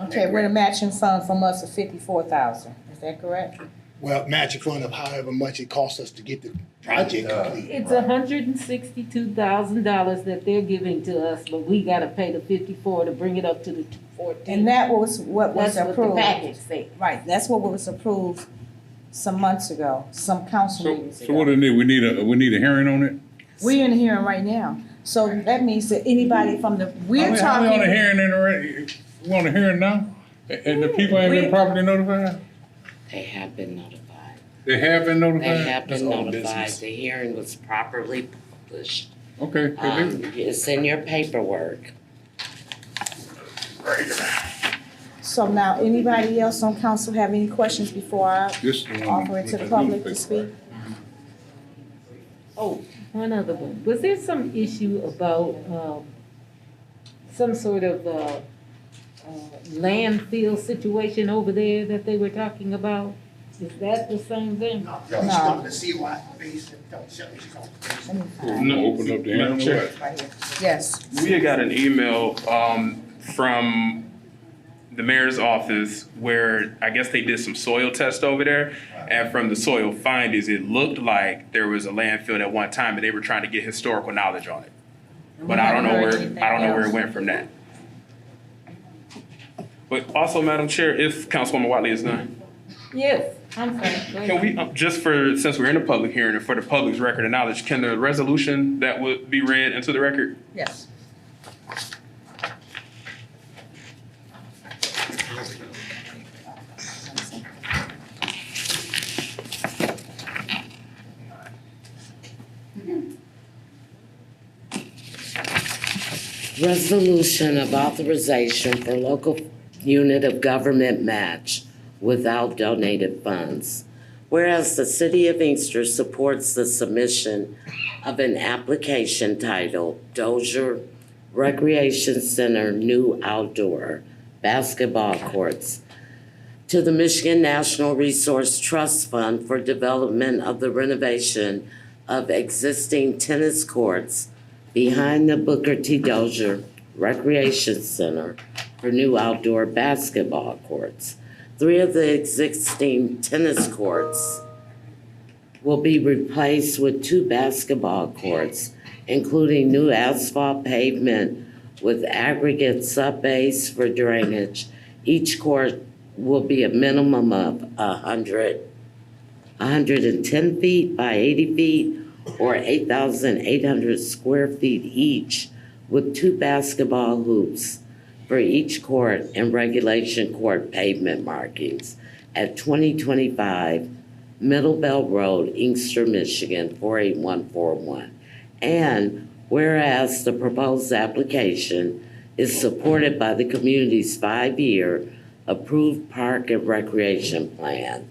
Okay, with a matching fund from us of $54,000, is that correct? Well, matching fund of however much it costs us to get the project complete. It's $162,000 that they're giving to us, but we gotta pay the 54 to bring it up to the 214. And that was what was That's approved. what the package said. Right, that's what was approved some months ago, some council meetings So what ago. do we need? We need a hearing on it? We're in a hearing right now, so that means that anybody from the, we're Are we talking. on a hearing already? We on a hearing now? And the people ain't been properly notified? They have been notified. They have been notified? They have That's been all notified. business. The hearing was properly published. Okay. It's in your paperwork. So now, anybody else on council have any questions before I This one. offer it to the public to speak? Oh, one other one. Was there some issue about some sort of landfill situation over there that they were talking about? Is that the same thing? No. No, open up the Madam Chair. Right here. Yes. We had got an email from the mayor's office where I guess they did some soil tests over there. And from the soil findings, it looked like there was a landfill at one time and they were trying to get historical knowledge on it. But I don't know where it went from that. But also, Madam Chair, if Councilwoman Watley is done, Yes, I'm sorry. Go can ahead. we, since we're in a public hearing and for the public's record and knowledge, can the resolution that would be read into the record? Yes. Resolution of authorization for local unit of government match without donated funds. Whereas the City of Inkster supports the submission of an application titled Dozier Recreation Center New Outdoor Basketball Courts to the Michigan National Resource Trust Fund for development of the renovation of existing tennis courts behind the Booker T. Dozier Recreation Center for new outdoor basketball courts. 3 of the existing tennis courts will be replaced with 2 basketball courts, including new asphalt pavement with aggregate subbase for drainage. Each court will be a minimum of 110 feet by 80 feet or 8,800 square feet each with 2 basketball hoops. for each court and regulation court pavement markings at 2025 Middle Belt Road, Inkster, Michigan, 48141. And whereas the proposed application is supported by the community's 5-year approved park and recreation plan.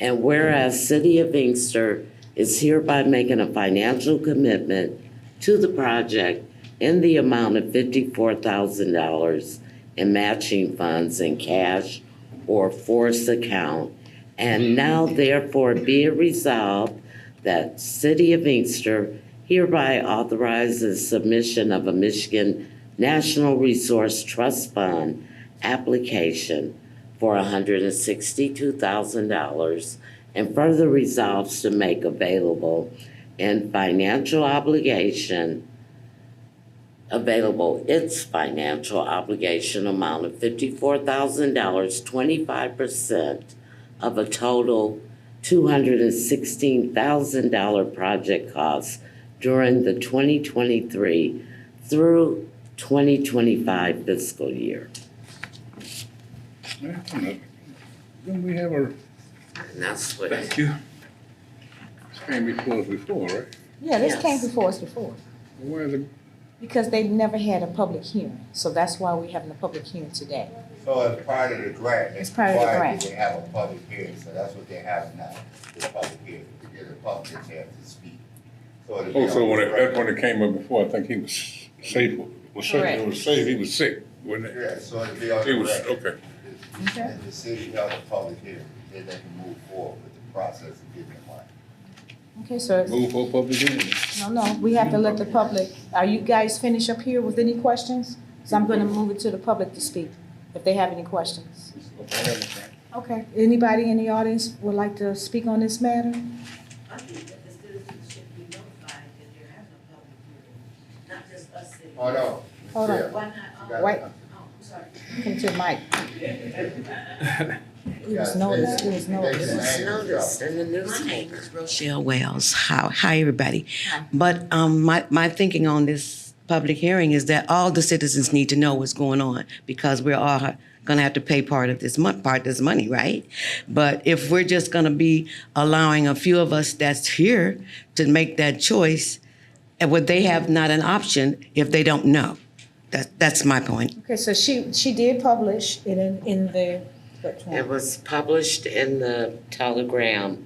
And whereas City of Inkster is hereby making a financial commitment to the project in the amount of $54,000 in matching funds in cash or force account. And now therefore be it resolved that City of Inkster hereby authorizes submission of a Michigan National Resource Trust Fund application for $162,000 and further resolves to make available its financial obligation amount of $54,000, 25% of a total $216,000 project cost during the 2023 through 2025 fiscal year. Then we have a. And that's what. Thank you. This came before us before, right? Yeah, this Yes. came before us before, Where's the, because they never had a public hearing, so that's why we're having a public hearing today. So as part of the grant, It's part of the grant. They have a public hearing, so that's what they're having now, the public hearing, to give the public a chance to speak. So it'll be oh, so on when the that's when record. it came up before, I think he was safe, Correct. it was safe, he was sick, wasn't it? Yeah, so it'll be on He the was, record. okay. Okay. And the city held a public hearing, then they can move forward with the process of getting the money. Okay, so, Move for public hearing. no, we have to let the public, are you guys finished up here with any questions? So I'm gonna move it to the public to speak, if they have any questions. Okay, anybody in the audience would like to speak on this matter? I think that the citizens should be notified that they're having a public hearing, not just us sitting. Hold on. Hold on. Why not? Wait. Oh, I'm sorry. Come to the mic. It was noticed, it was noticed. It was noticed in the newspaper. Rochelle Wells. Hi, everybody. But my thinking on this public hearing is that all the citizens need to know what's going on because we're all going to have to pay part of this money, right? But if we're just going to be allowing a few of us that's here to make that choice, would they have not an option if they don't know? That's my point. Okay, so she did publish it in the. It was published in the Telegram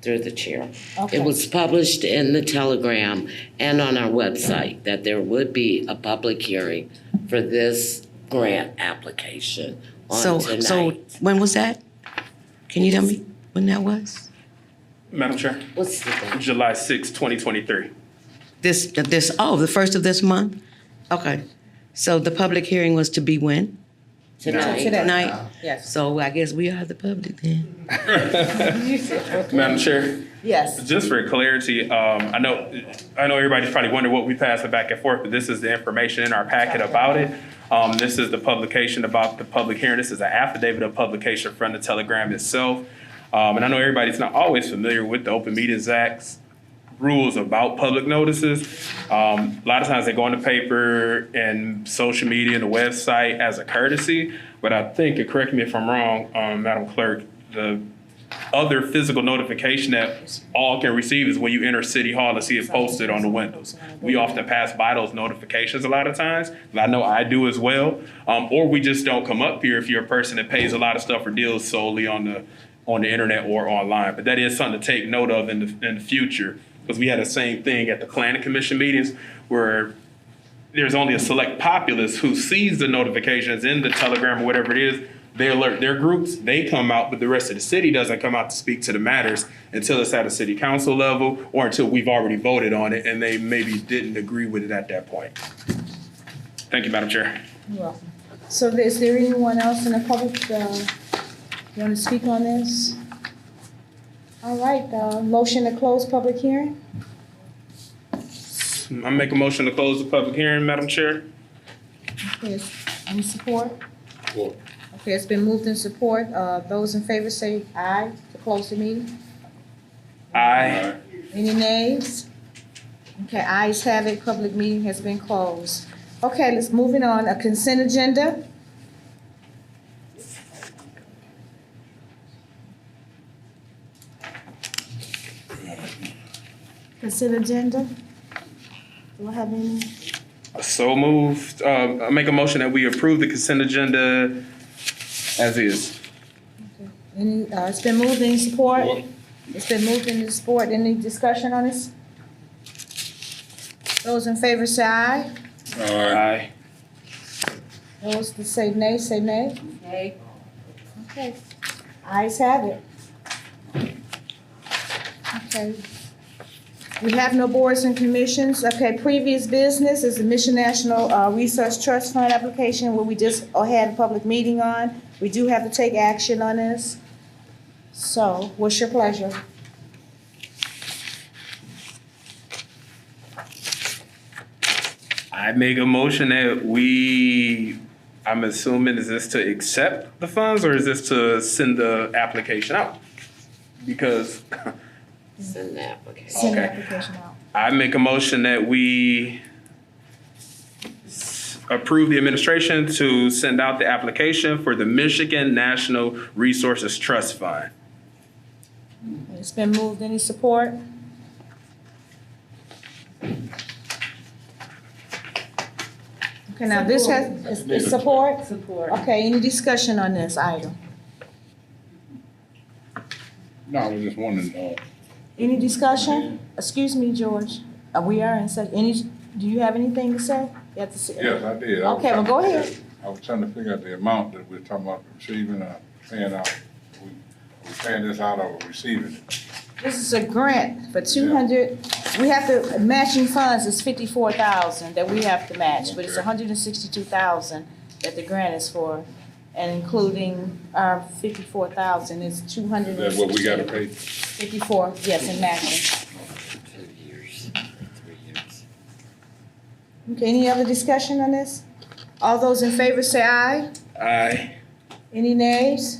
through the chair. Okay. It was published in the Telegram and on our website that there would be a public hearing for this grant application on tonight. So when was that? Can you tell me when that was? Madam Chair, What's the date? July 6, 2023. The first of this month? Okay. So the public hearing was to be when? Tonight. Tonight? Yes. So I guess we are the public then. Madam Chair, Yes. just for clarity, I know everybody's probably wondering what we passed back and forth, but this is the information in our packet about it. This is the publication about the public hearing. This is an affidavit of publication from the Telegram itself. And I know everybody's not always familiar with the Open Meetings Act's rules about public notices. A lot of times they go in the paper and social media and the website as a courtesy, but I think, and correct me if I'm wrong, Madam Clerk, the other physical notification that all can receive is when you enter City Hall and see it posted on the windows. We often pass by those notifications a lot of times, and I know I do as well. Or we just don't come up here if you're a person that pays a lot of stuff or deals solely on the internet or online. But that is something to take note of in the future, because we had the same thing at the Planning Commission meetings where there's only a select populace who sees the notifications in the Telegram or whatever it is. They alert their groups, they come out, but the rest of the city doesn't come out to speak to the matters until it's at a city council level or until we've already voted on it and they maybe didn't agree with it at that point. Thank you, Madam Chair. You're welcome. So is there anyone else in the public want to speak on this? All right, motion to close public hearing? I make a motion to close the public hearing, Madam Chair. Okay, any support? Support. Okay, it's been moved in support. Those in favor say aye to close the meeting. Aye. Any nays? Okay, ayes have it, public meeting has been closed. Okay, let's moving on. A consent agenda. Consent agenda. Do I have any? So moved. I make a motion that we approve the consent agenda as is. Any, it's been moved, any support? It's been moved and support, any discussion on this? Those in favor say aye. Aye. Those that say nay, say nay. Nay. Okay, ayes have it. Okay. We have no boards and commissions. Okay, previous business is the Mission National Research Trust Fund application where we just had a public meeting on. We do have to take action on this. So, what's your pleasure? I make a motion that we, I'm assuming, is this to accept the funds or is this to send the application out? Because. Send the application. Send the Okay. application out. I make a motion that we approve the administration to send out the application for the Michigan National Resources Trust Fund. It's been moved, any support? Okay, now this is support? Support. Okay, any discussion on this item? No, I was just wondering, Any discussion? Excuse me, George. We are in such, do you have anything to say? You have to say. yes, I did. I was Okay, well, trying go to ahead. figure- I was trying to figure out the amount that we're talking about receiving, paying out. We're paying this out or receiving it. This is a grant for 200, we have to, matching funds is 54,000 that we have to match, but it's 162,000 that the grant is for. And including our 54,000 is 200. That's what we gotta pay. 54, yes, in matching. 2 years, 3 years. Okay, any other discussion on this? All those in favor say aye. Aye. Any nays?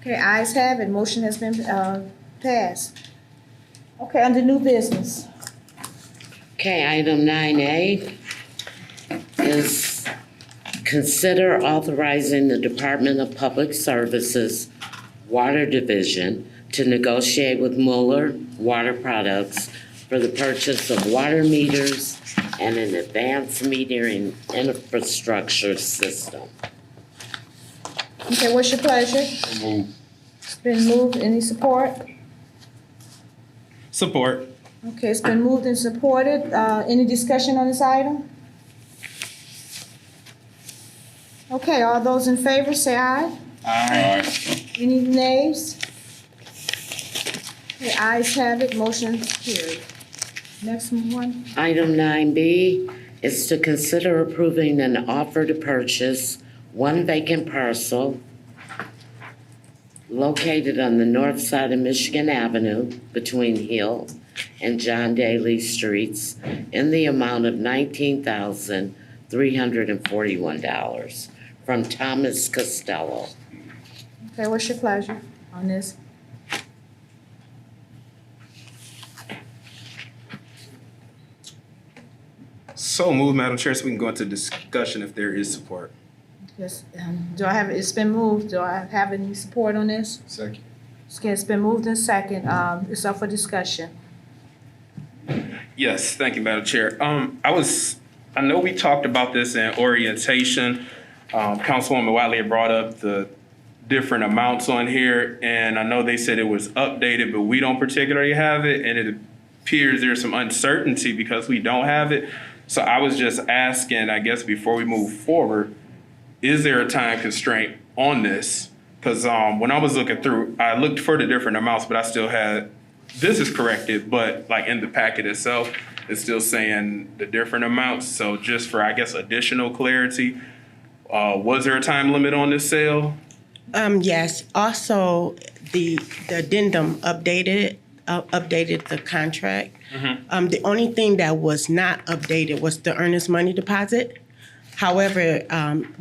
Okay, ayes have it, motion has been passed. Okay, under new business. Okay, item 9A is consider authorizing the Department of Public Services Water Division to negotiate with Mueller Water Products for the purchase of water meters and an advanced metering infrastructure system. Okay, what's your pleasure? Move. It's been moved, any support? Support. Okay, it's been moved and supported, any discussion on this item? Okay, all those in favor say aye. Aye. Any nays? Okay, ayes have it, motion carried. Next one. Item 9B is to consider approving an offer to purchase one vacant parcel located on the north side of Michigan Avenue between Hill and John Daly Streets in the amount of $19,341 from Thomas Costello. Okay, what's your pleasure on this? So moved, Madam Chair, so we can go into discussion if there is support. Yes, do I have, it's been moved, do I have any support on this? Second. Okay, it's been moved and second, it's up for discussion. Yes, thank you, Madam Chair. I know we talked about this in orientation. Councilwoman Wiley had brought up the different amounts on here, and I know they said it was updated, but we don't particularly have it, and it appears there's some uncertainty because we don't have it. So I was just asking, I guess, before we move forward, is there a time constraint on this? Because when I was looking through, I looked for the different amounts, but I still had, this is corrected, but like in the packet itself, it's still saying the different amounts. So just for, I guess, additional clarity, was there a time limit on this sale? Yes. Also, the addendum updated the contract. The only thing that was not updated was the earnest money deposit. However,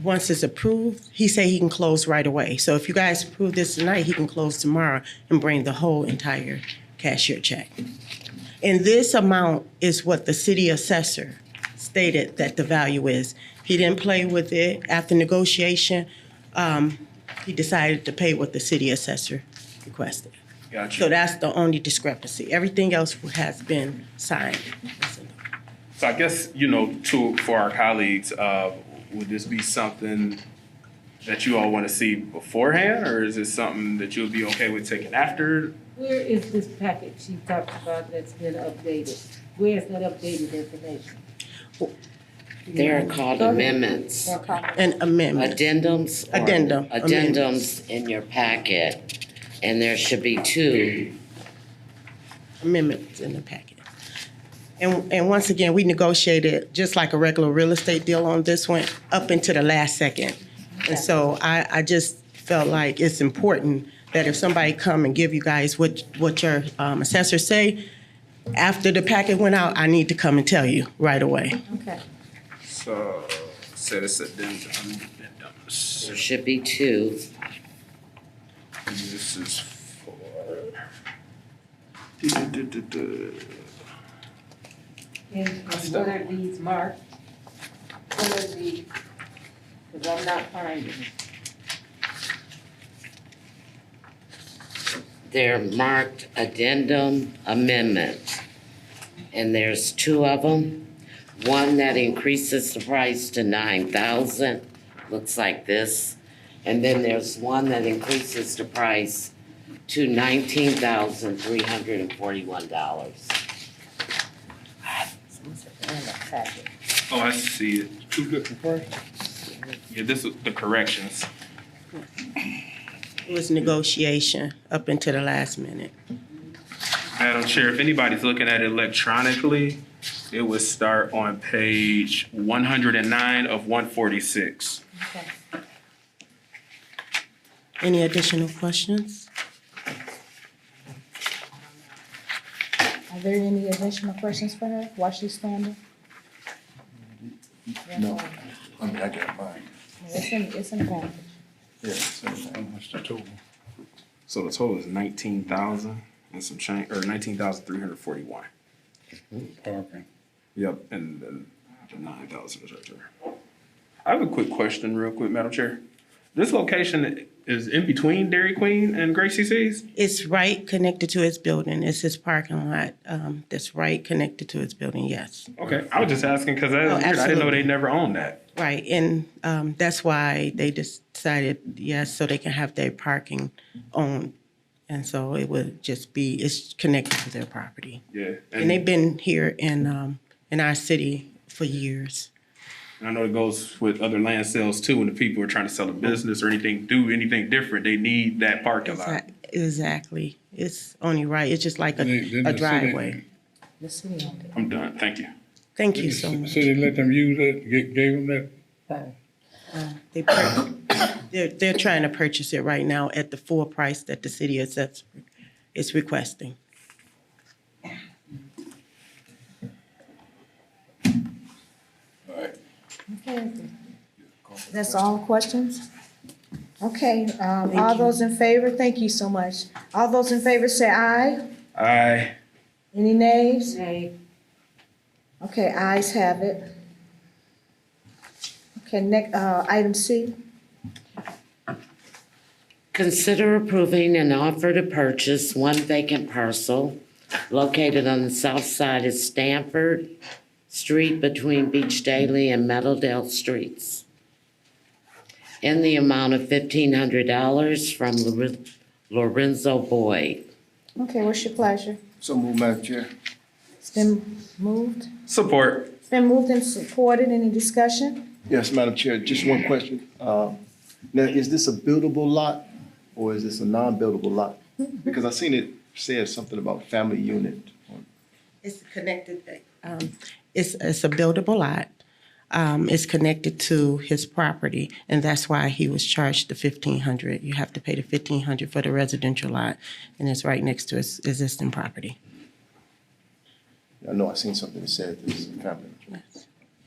once it's approved, he said he can close right away. So if you guys approve this tonight, he can close tomorrow and bring the whole entire cashier check. And this amount is what the city assessor stated that the value is. He didn't play with it. After negotiation, he decided to pay what the city assessor requested. Gotcha. So that's the only discrepancy. Everything else has been signed. So I guess, for our colleagues, would this be something that you all want to see beforehand, or is it something that you'll be okay with taking after? Where is this package you talked about that's been updated? Where is that updated information? They're called amendments. An amendment. Addendums. Addendums in your packet, and there should be 2. Amendments in the packet. And once again, we negotiated just like a regular real estate deal on this one up into the last second. And so I just felt like it's important that if somebody come and give you guys what your assessors say, after the packet went out, I need to come and tell you right away. Okay. So, set us addendums. There should be 2. And this is for. And what are these marked? What are these? Because I'm not finding it. They're marked addendum amendment. And there's 2 of them. One that increases the price to $9,000, looks like this. And then there's one that increases the price to $19,341. Oh, I see it. 2 different prices? Yeah, this is the corrections. It was negotiation up until the last minute. Madam Chair, if anybody's looking at it electronically, it would start on page 109 of 146. Any additional questions? Are there any additional questions for her while she's standing? No. I mean, I got mine. It's in the package. Yeah, so how much the total? So the total is 19,000 and some change, or 19,341. Parking. Yep, and then the 9,000 is right there. I have a quick question, real quick, Madam Chair. This location is in between Dairy Queen and Gracie C's? It's right connected to his building. It's his parking lot that's right connected to his building, yes. Okay, I was just asking because I didn't know absolutely. they never owned that. Right, and that's why they decided, yes, so they can have their parking owned. And so it would just be, it's connected to their property. Yeah. And they've been here in our city for years. And I know it goes with other land sales too, when the people are trying to sell a business or do anything different, they need that parking lot. Exactly. It's only right. It's just like a driveway. The city owned it. I'm done, thank you. Thank you so much. So they let them use it, gave them that? They're trying to purchase it right now at the full price that the city is requesting. Okay. That's all questions? Okay, all those in favor, thank you so much. All those in favor say aye. Aye. Any nays? Nay. Okay, ayes have it. Okay, next, item C. Consider approving an offer to purchase 1 vacant parcel located on the south side of Stanford Street between Beach Daily and Meadowdale Streets in the amount of $1,500 from Lorenzo Boyd. Okay, what's your pleasure? So moved, Madam Chair. It's been moved. Support. It's been moved and supported. Any discussion? Yes, Madam Chair, just one question. Now, is this a buildable lot or is this a non-buildable lot? Because I seen it said something about family unit. It's connected, it's a buildable lot. It's connected to his property, and that's why he was charged the $1,500. You have to pay the $1,500 for the residential lot, and it's right next to his existing property. I know I seen something that said this is a family.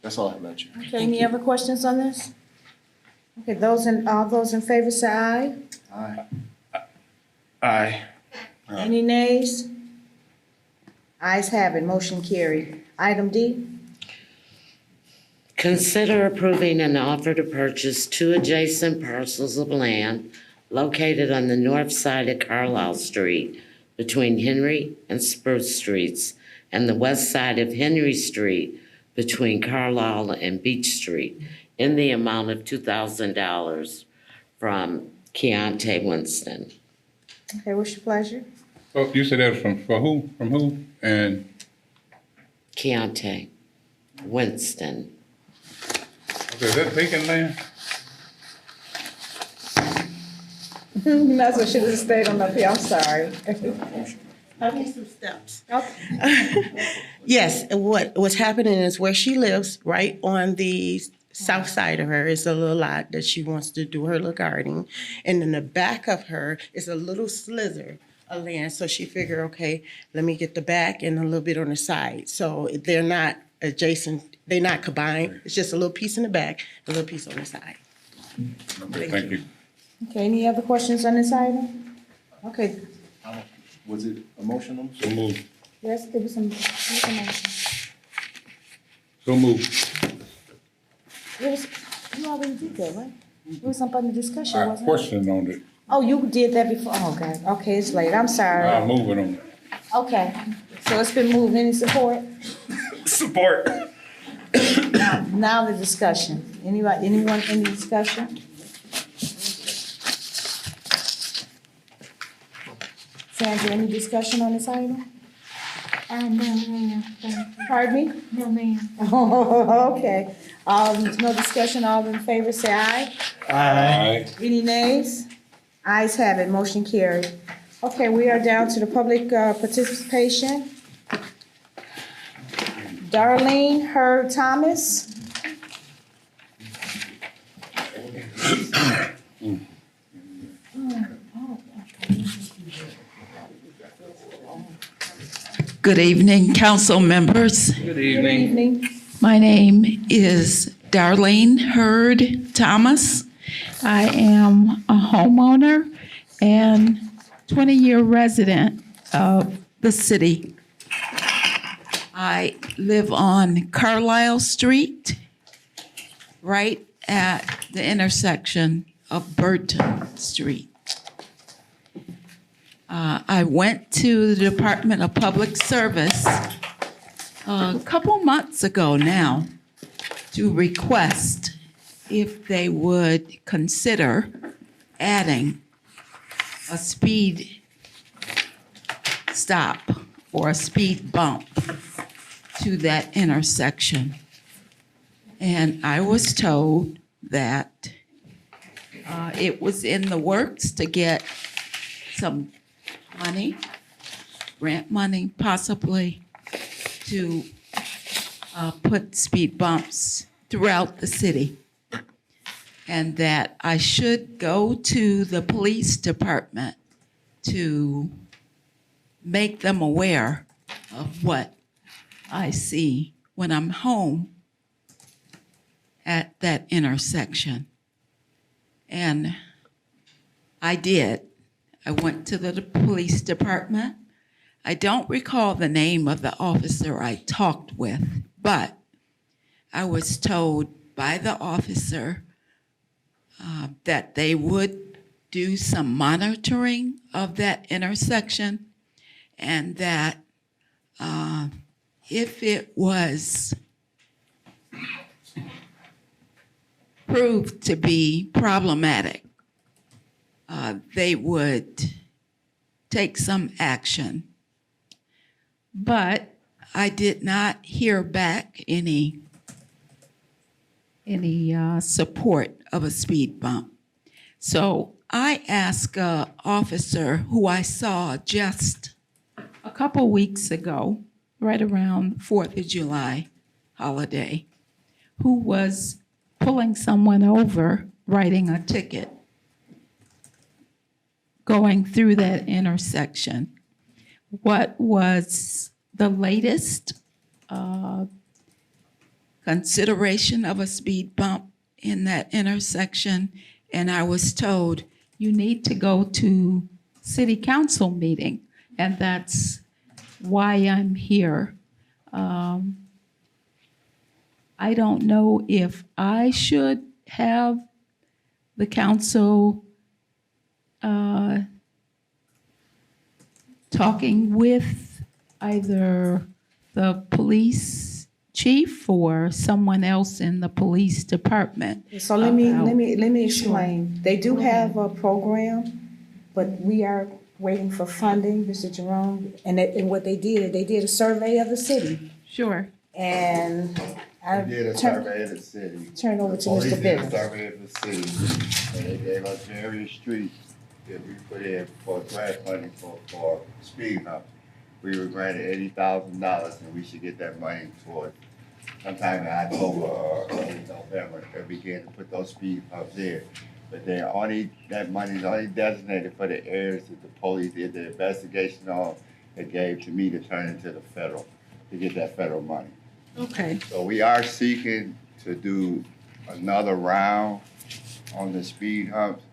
That's all I have, Madam Chair. Okay, any other questions on this? Okay, all those in favor say aye. Aye. Aye. Any nays? Ayes have it, motion carried. Item D. Consider approving an offer to purchase 2 adjacent parcels of land located on the north side of Carlisle Street between Henry and Spruce Streets and the west side of Henry Street between Carlisle and Beach Street in the amount of $2,000 from Keontae Winston. Okay, what's your pleasure? Oh, you said that was for who? From who? And Keontae Winston. okay, is that vacant land? You might as well should have stayed on up here, I'm sorry. Okay, some steps. Okay. Yes, and what's happening is where she lives, right on the south side of her, is a little lot that she wants to do her little gardening. And in the back of her is a little slither of land. So she figured, okay, let me get the back and a little bit on the side. So they're not adjacent, they're not combined. It's just a little piece in the back, a little piece on the side. Okay, thank you. Okay, any other questions on this item? Okay, Was it a motion on? So move. yes, give us some, So move. you already did that, right? It was up under discussion, I wasn't it? questioned on it. Oh, you did that before, oh, God, okay, it's late, I'm sorry. I'm moving on it. Okay, so it's been moved, any support? Support. Now the discussion, anyone in the discussion? Sandra, any discussion on this item? No, ma'am. Pardon me? No, ma'am. Oh, okay. No discussion, all in favor, say aye. Aye. Any nays? Ayes have it, motion carried. Okay, we are down to the public participation. Darlene Hurd Thomas. Good evening, council members. Good Good evening. My name is Darlene Hurd Thomas. I am a homeowner and 20-year resident of the city. I live on Carlisle Street, right at the intersection of Burton Street. I went to the Department of Public Service a couple months ago now to request if they would consider adding a speed stop or a speed bump to that intersection. And I was told that it was in the works to get some money, grant money possibly, to put speed bumps throughout the city. And that I should go to the police department to make them aware of what I see when I'm home at that intersection. And I did. I went to the police department. I don't recall the name of the officer I talked with, but I was told by the officer that they would do some monitoring of that intersection, and that if it was proved to be problematic, they would take some action. But I did not hear back any support of a speed bump. So I asked an officer who I saw just a couple weeks ago, right around 4th of July holiday, who was pulling someone over, writing a ticket, going through that intersection. What was the latest consideration of a speed bump in that intersection? And I was told, you need to go to city council meeting, and that's why I'm here. I don't know if I should have the council talking with either the police chief or someone else in the police department. So let me Sure. explain. They do have a program, but we are waiting for funding, Mr. Jerome. And what they did a survey of the city. Sure. And I We did a turn survey of the city. turn over The to police Mr. did a Bivens. survey of the city, and they gave us various streets that we put in for grant money for speed humps. We were granted $80,000, and we should get that money towards sometime in October or early November. They began to put those speed humps in. But that money is only designated for the areas that the police did the investigation on and gave to me to turn into the federal, to get that federal money. Okay. So we are seeking to do another round on the speed humps.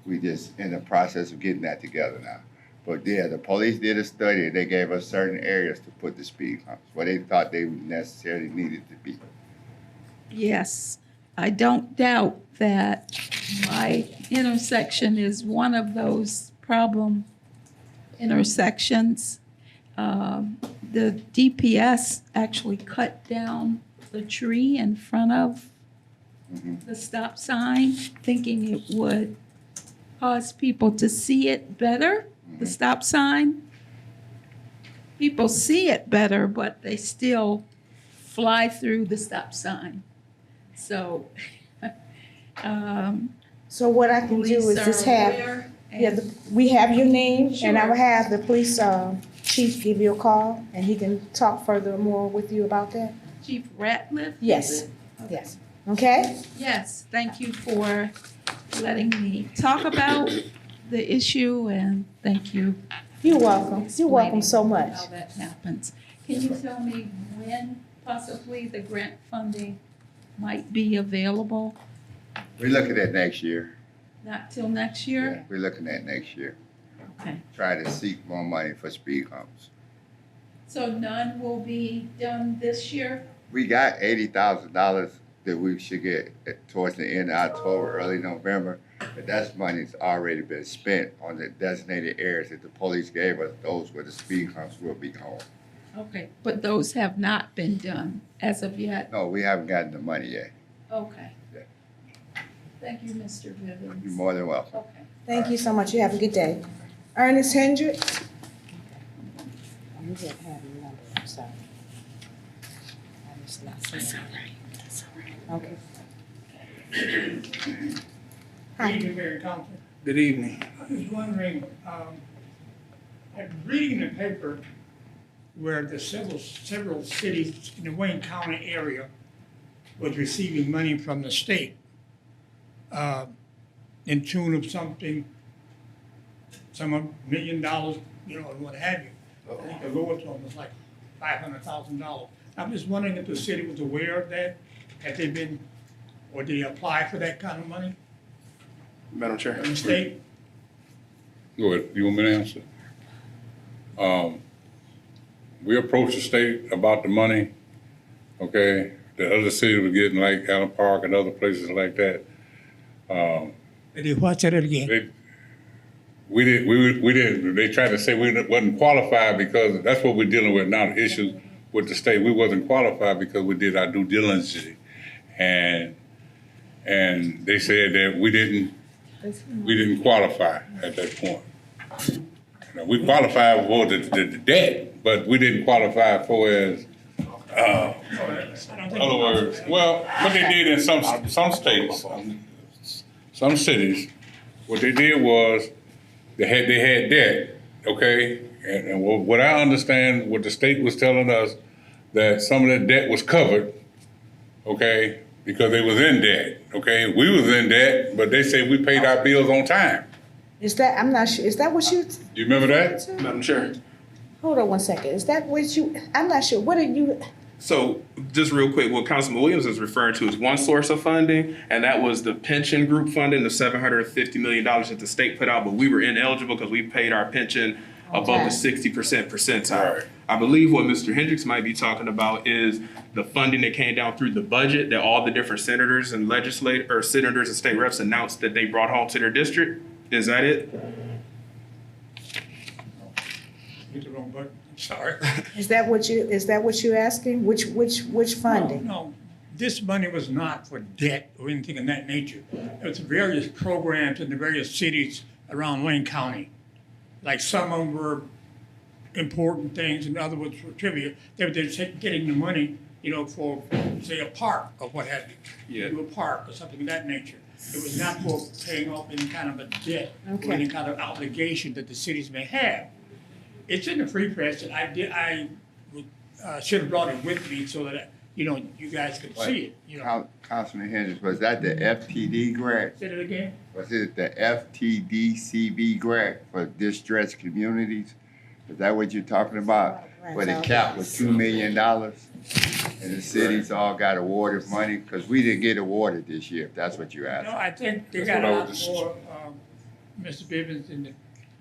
We just in the process of getting that together now. But yeah, the police did a study and they gave us certain areas to put the speed humps where they thought they necessarily needed to be. Yes, I don't doubt that my intersection is one of those problem intersections. The DPS actually cut down the tree in front of the stop sign, thinking it would cause people to see it better, the stop sign. People see it better, but they still fly through the stop sign. So, So what I can do is police just are have, aware we have your name, and I will Sure. have the police chief give you a call, and he can talk furthermore with you about that. Chief Ratliff? Yes, yes. Okay? Yes, thank you for letting me talk about the issue, and thank you. You're welcome. You're welcome so much. How that happens. Can you tell me when possibly the grant funding might be available? We're looking at next year. Not till next year? We're looking at next year. Okay. Try to seek more money for speed humps. So none will be done this year? We got $80,000 that we should get towards the end of October, early November. But that's money's already been spent on the designated areas that the police gave us. Those where the speed humps will be going. Okay, but those have not been done as of yet? No, we haven't gotten the money yet. Okay. Yeah. Thank you, Mr. Bivens. You're more than welcome. Okay. Thank you so much. You have a good day. Ernest Hendricks. You didn't have your number, I'm sorry. I was not saying that. That's all right. Okay. Hi. Good evening, Mayor and Council. Good evening. I was wondering, I'm reading the paper where the several cities in the Wayne County area was receiving money from the state in tune of something, some $1 million, you know, and what have you. I think the lowest one was like $500,000. I'm just wondering if the city was aware of that. Had they been, or did they apply for that kind of money Madam Chair. from the state? Go ahead, you want me to answer? We approached the state about the money, okay? The other cities were getting like Allen Park and other places like that. Did they watch it again? We didn't, they tried to say we wasn't qualified because that's what we're dealing with now, the issues with the state. We wasn't qualified because we did our due diligence. And they said that we didn't qualify at that point. Now, we qualified for the debt, but we didn't qualify for as, in other words, well, what they did in some states, some cities, what they did was they had debt, okay? And what I understand, what the state was telling us, that some of that debt was covered, okay, because they was in debt, okay? We was in debt, but they say we paid our bills on time. Is that, I'm not sure, is that what you? Do you remember that? Madam Chair. Hold on one second. Is that what you, I'm not sure. What are you? So just real quick, what Councilman Williams is referring to is one source of funding, and that was the pension group funding, the $750 million that the state put out, but we were ineligible because we paid our pension above the 60% percentile. I believe what Mr. Hendricks might be talking about is the funding that came down through the budget that all the different senators and senators and state reps announced that they brought home to their district. Is that it? Hit the wrong button, I'm sorry. Is that what you're asking? Which funding? No, this money was not for debt or anything of that nature. It was various programs in the various cities around Wayne County. Like some of them were important things and other ones were trivia. They were just getting the money, for, say, a park or what have you. Yeah. Do a park or something of that nature. It was not for paying off any kind of a debt or Okay. any kind of obligation that the cities may have. It's in the free press, and I should have brought it with me so that, you guys could see it, Councilman Hendricks, was that the FTD grant? Say it again? Was it the FTDCB grant for distressed communities? Is that what you're talking about? Where the cap was $2 million and the cities all got awarded money? Because we didn't get awarded this year, if that's what you're asking. No, I think they That's got what a I lot was more, Mr. Bivens,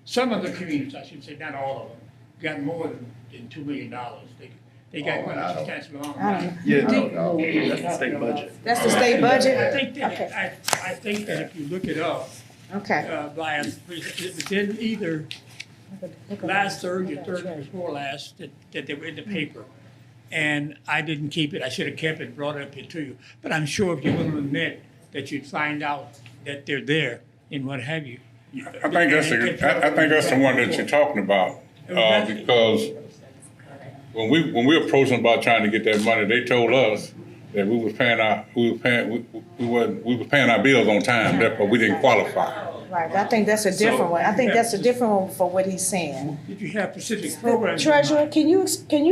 some of the communities, I should say, not all of them, got more than $2 million. They got money substantially along. I don't know. Yeah, I no, That's the state budget. That's the state budget? I think that, Okay. I think that if you look it up, Okay. it was in either last Thursday or Thursday before last that they were in the paper. And I didn't keep it. I should have kept it, brought it up here to you. But I'm sure if you're going to admit that you'd find out that they're there and what have you. I think that's the one that you're talking about, because when we approached them about trying to get that money, they told us that we was paying our bills on time, therefore we didn't qualify. Right, I think that's a different one. I think that's a different one for what he's saying. Did you have specific programs? Treasurer, can you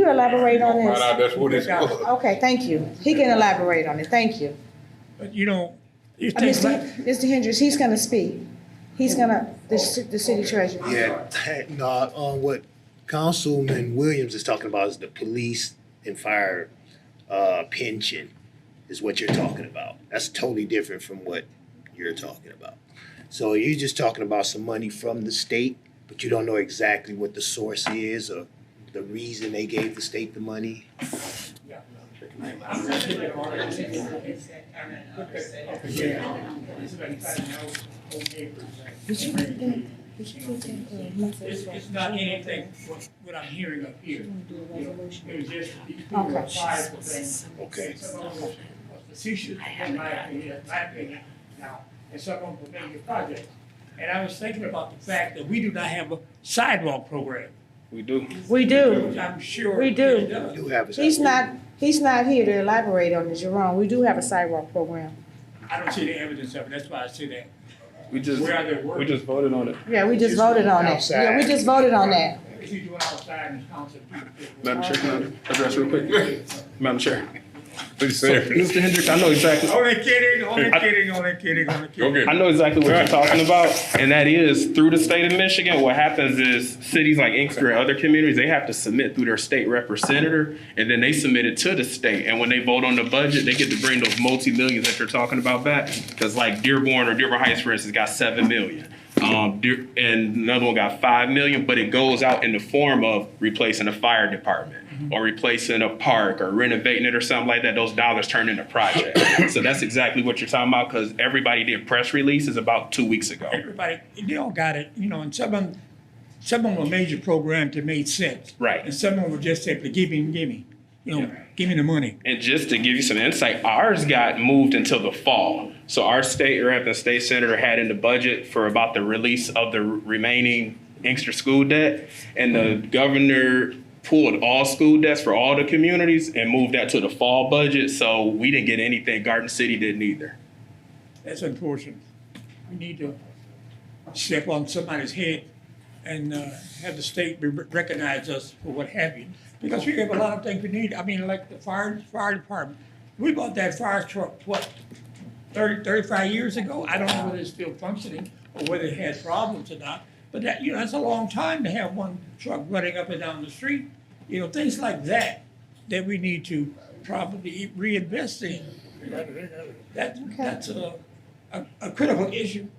elaborate on Find this? out that's what it's for. Okay, thank you. He can elaborate on it. Thank you. But you think Mr. Hendricks, he's gonna speak. The city treasurer. Yeah, no, on what Councilman Williams is talking about is the police and fire pension is what you're talking about. That's totally different from what you're talking about. So you're just talking about some money from the state, but you don't know exactly what the source is or the reason they gave the state the money. It's not anything what I'm hearing up here. It was just these people applied for things. Okay. Some of them were facetious, in my opinion, now, and some of them were major projects. And I was thinking about the fact that we do not have a sidewalk program. We do. We do. Which I'm sure. We it do. does. Do have a He's not here to elaborate on this. You're wrong. We do have a sidewalk program. I don't see the evidence of it, that's why I say that. We just Where voted on it. Yeah, we just voted on it. Yeah, we just voted on that. Is he doing outside in his council? Madam Chair, can I address real quick? Madam Chair. Please So, say Mr. Hendricks, I know exactly. Only kidding, only kidding. Okay. I know exactly what you're talking about, and that is through the state of Michigan. What happens is cities like Inkster and other communities, they have to submit through their state representative, and then they submit it to the state. And when they vote on the budget, they get to bring those multi-millions that you're talking about back. Because like Dearborn or Dearborn Heights, for instance, got $7 million. And another one got $5 million, but it goes out in the form of replacing a fire department or replacing a park or renovating it or something like that. Those dollars turn into projects. So that's exactly what you're talking about, because everybody did press releases about 2 weeks ago. Everybody, they all got it, and some of them were major programs that made sense. Right. And some of them were just simply give me, give me the money. And just to give you some insight, ours got moved until the fall. So our state rep and state senator had in the budget for about the release of the remaining Inkster school debt, and the governor pulled all school debts for all the communities and moved that to the fall budget. So we didn't get anything. Garden City didn't either. That's unfortunate. We need to step on somebody's head and have the state recognize us for what have you. Because we have a lot of things we need. I mean, like the fire department. We bought that fire truck, 35 years ago? I don't know whether it's still functioning or whether it has problems or not. But that, that's a long time to have one truck running up and down the street. Things like that we need to probably reinvest in. That's a critical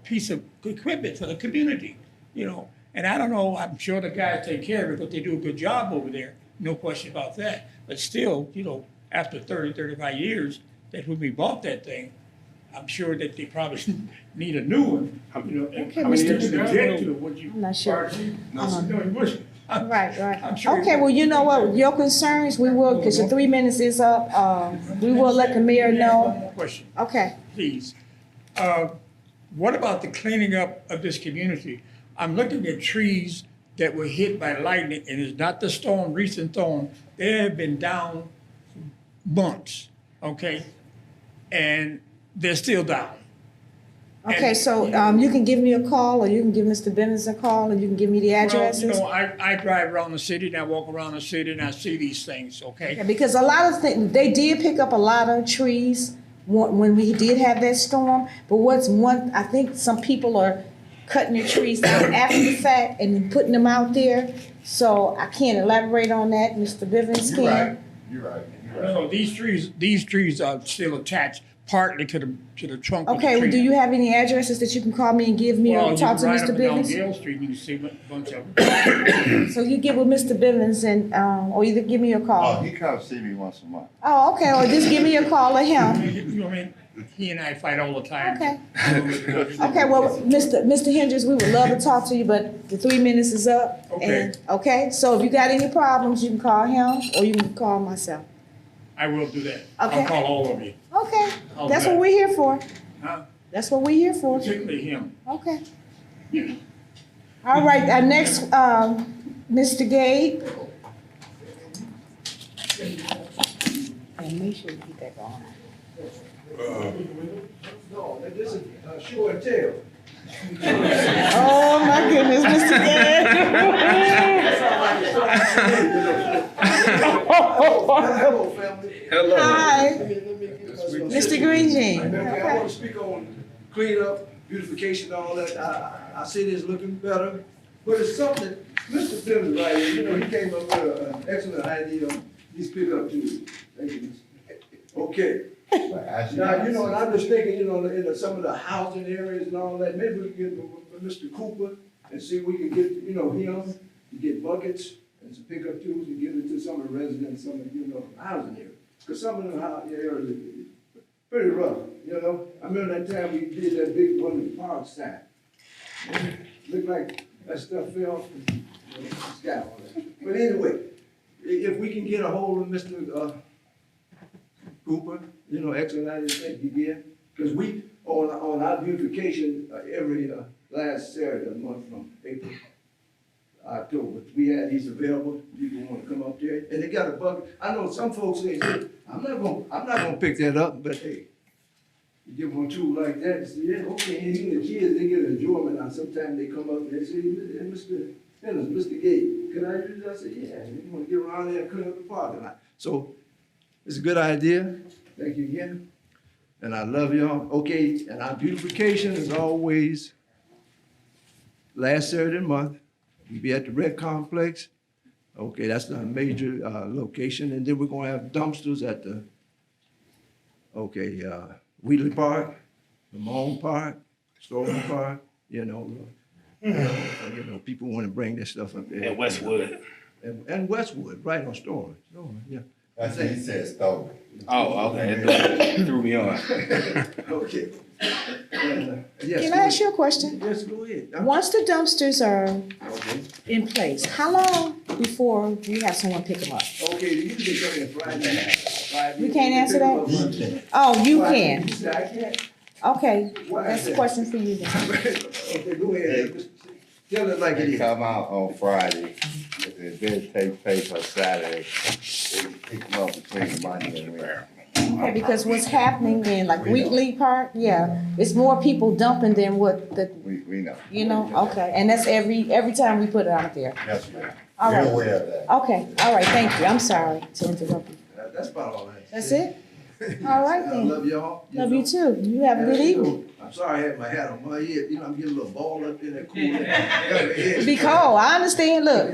piece of equipment for the community, And I don't know, I'm sure the guys take care of it, but they do a good job over there. no question about that. But still, you know, after 30, 35 years, that when we bought that thing, I'm sure that they probably need a new one, you know. Okay, I mean, Mr. you should object to it, would you? I'm not sure. No, you wouldn't. Right, right. I'm sure Okay, you- well, you know what, your concerns, we will, because the 3 minutes is up, we will let the mayor know. One more question, Okay. please. What about the cleaning up of this community? I'm looking at trees that were hit by lightning, and it's not the storm, recent storm. They have been down months, okay? And they're still down. Okay, so, you can give me a call, or you can give Mr. Bennett a call, and you can give me the addresses. Well, you know, I drive around the city, and I walk around the city, and I see these things, okay? Yeah, because a lot of things, they did pick up a lot of trees when we did have that storm, but I think some people are cutting the trees down after the fact and then putting them out there, so I can't elaborate on that, Mr. Bivens can. You're right, you're right. No, these trees are still attached partly to the trunk of the Okay, tree. well, do you have any addresses that you can call me and give me or talk to Mr. Well, you can ride up and down Bivens? Gale Street, you can see a bunch of them. So you get with Mr. Bivens and, or either give me a Oh, call. he comes see me once a month. Oh, okay, or just give me a call or him. You know what I mean? He and I fight all the time. Okay. Okay, well, Mr. Hendricks, we would love to talk to you, but the 3 minutes is up. Okay. And- okay, so if you got any problems, you can call him or you can call myself. I will do that. Okay. I'll call all of you, Okay, I'll that's do what that. we're here for. Huh? That's what we're here for. Particularly him. Okay. All right, our next, Mr. Gabe. And make sure you keep that going. No, this is show and tell. Oh, my goodness, Mr. Hello, family. Hi, Let me give us some- Mr. Green Jean. I want to speak on cleanup, beautification, all that. Our city is looking better, but it's something, Mr. Bivens, right, you know, he came up with an excellent idea on these pickup tubes. Thank you, Mr. Okay. Now, you know, and I'm just thinking, you know, in some of the housing areas and all that, maybe we can get with Mr. Cooper and see if we can get, you know, him to get buckets and some pickup tubes and give it to some of the residents, some of, you know, housing areas. Because some of them areas are pretty rough, you know? I remember that time we did that big one in the park side. Looked like that stuff fell off the sky all that. But anyway, if we can get a hold of Mr. Cooper, you know, excellent idea, thank you again. Because we, on our beautification, every last Saturday of the month from April, October, we had these available, people want to come up there, and they got a bucket. I know some folks say, I'm not gonna pick that up, but hey, you give them a tool like that, and say, yeah, okay, and even the kids, they get enjoyment out. Sometimes they come up and they say, hey, Mr. Hennis, Mr. Gate, can I use that? I say, yeah, you want to get around there and clean up the parking lot. So, it's a good idea. Thank you again. And I love y'all. Okay, and our beautification is always last Saturday of the month. We be at the Red Complex. Okay, that's a major location. And then we're gonna have dumpsters at the, Wheatley Park, Lamone Park, Storm Park, you know. People wanna bring their stuff up there. And Westwood. And Westwood, right on Storm, yeah. That's what he said, Stowe. Oh, okay. It threw me off. Okay. Yes, Can I ask you a question? Yes, go ahead. Once the dumpsters are Okay. in place, how long before you have someone pick them up? Okay, you can come in Friday. We can't answer that? He can. Oh, you can? You said I can't? Okay, Why that's is the that? question for you then. Okay, go ahead. Tell it like it They is. come out on Friday, if the event takes place on Saturday, they pick them up between Monday and Wednesday. Okay, because what's happening in like Wheatley Park, yeah, it's more people dumping than what the, We know. you know, okay, and that's every time we put it out there. Yes, ma'am. All We're right. aware of that. Okay, all right, thank you, I'm sorry to interrupt you. That's about all that. That's it? All right I then. love y'all. Love you too, you have a good evening. I'm sorry I had my hat on my head, you know, I'm getting a little ball up in there, cool. Be cold, I understand, look.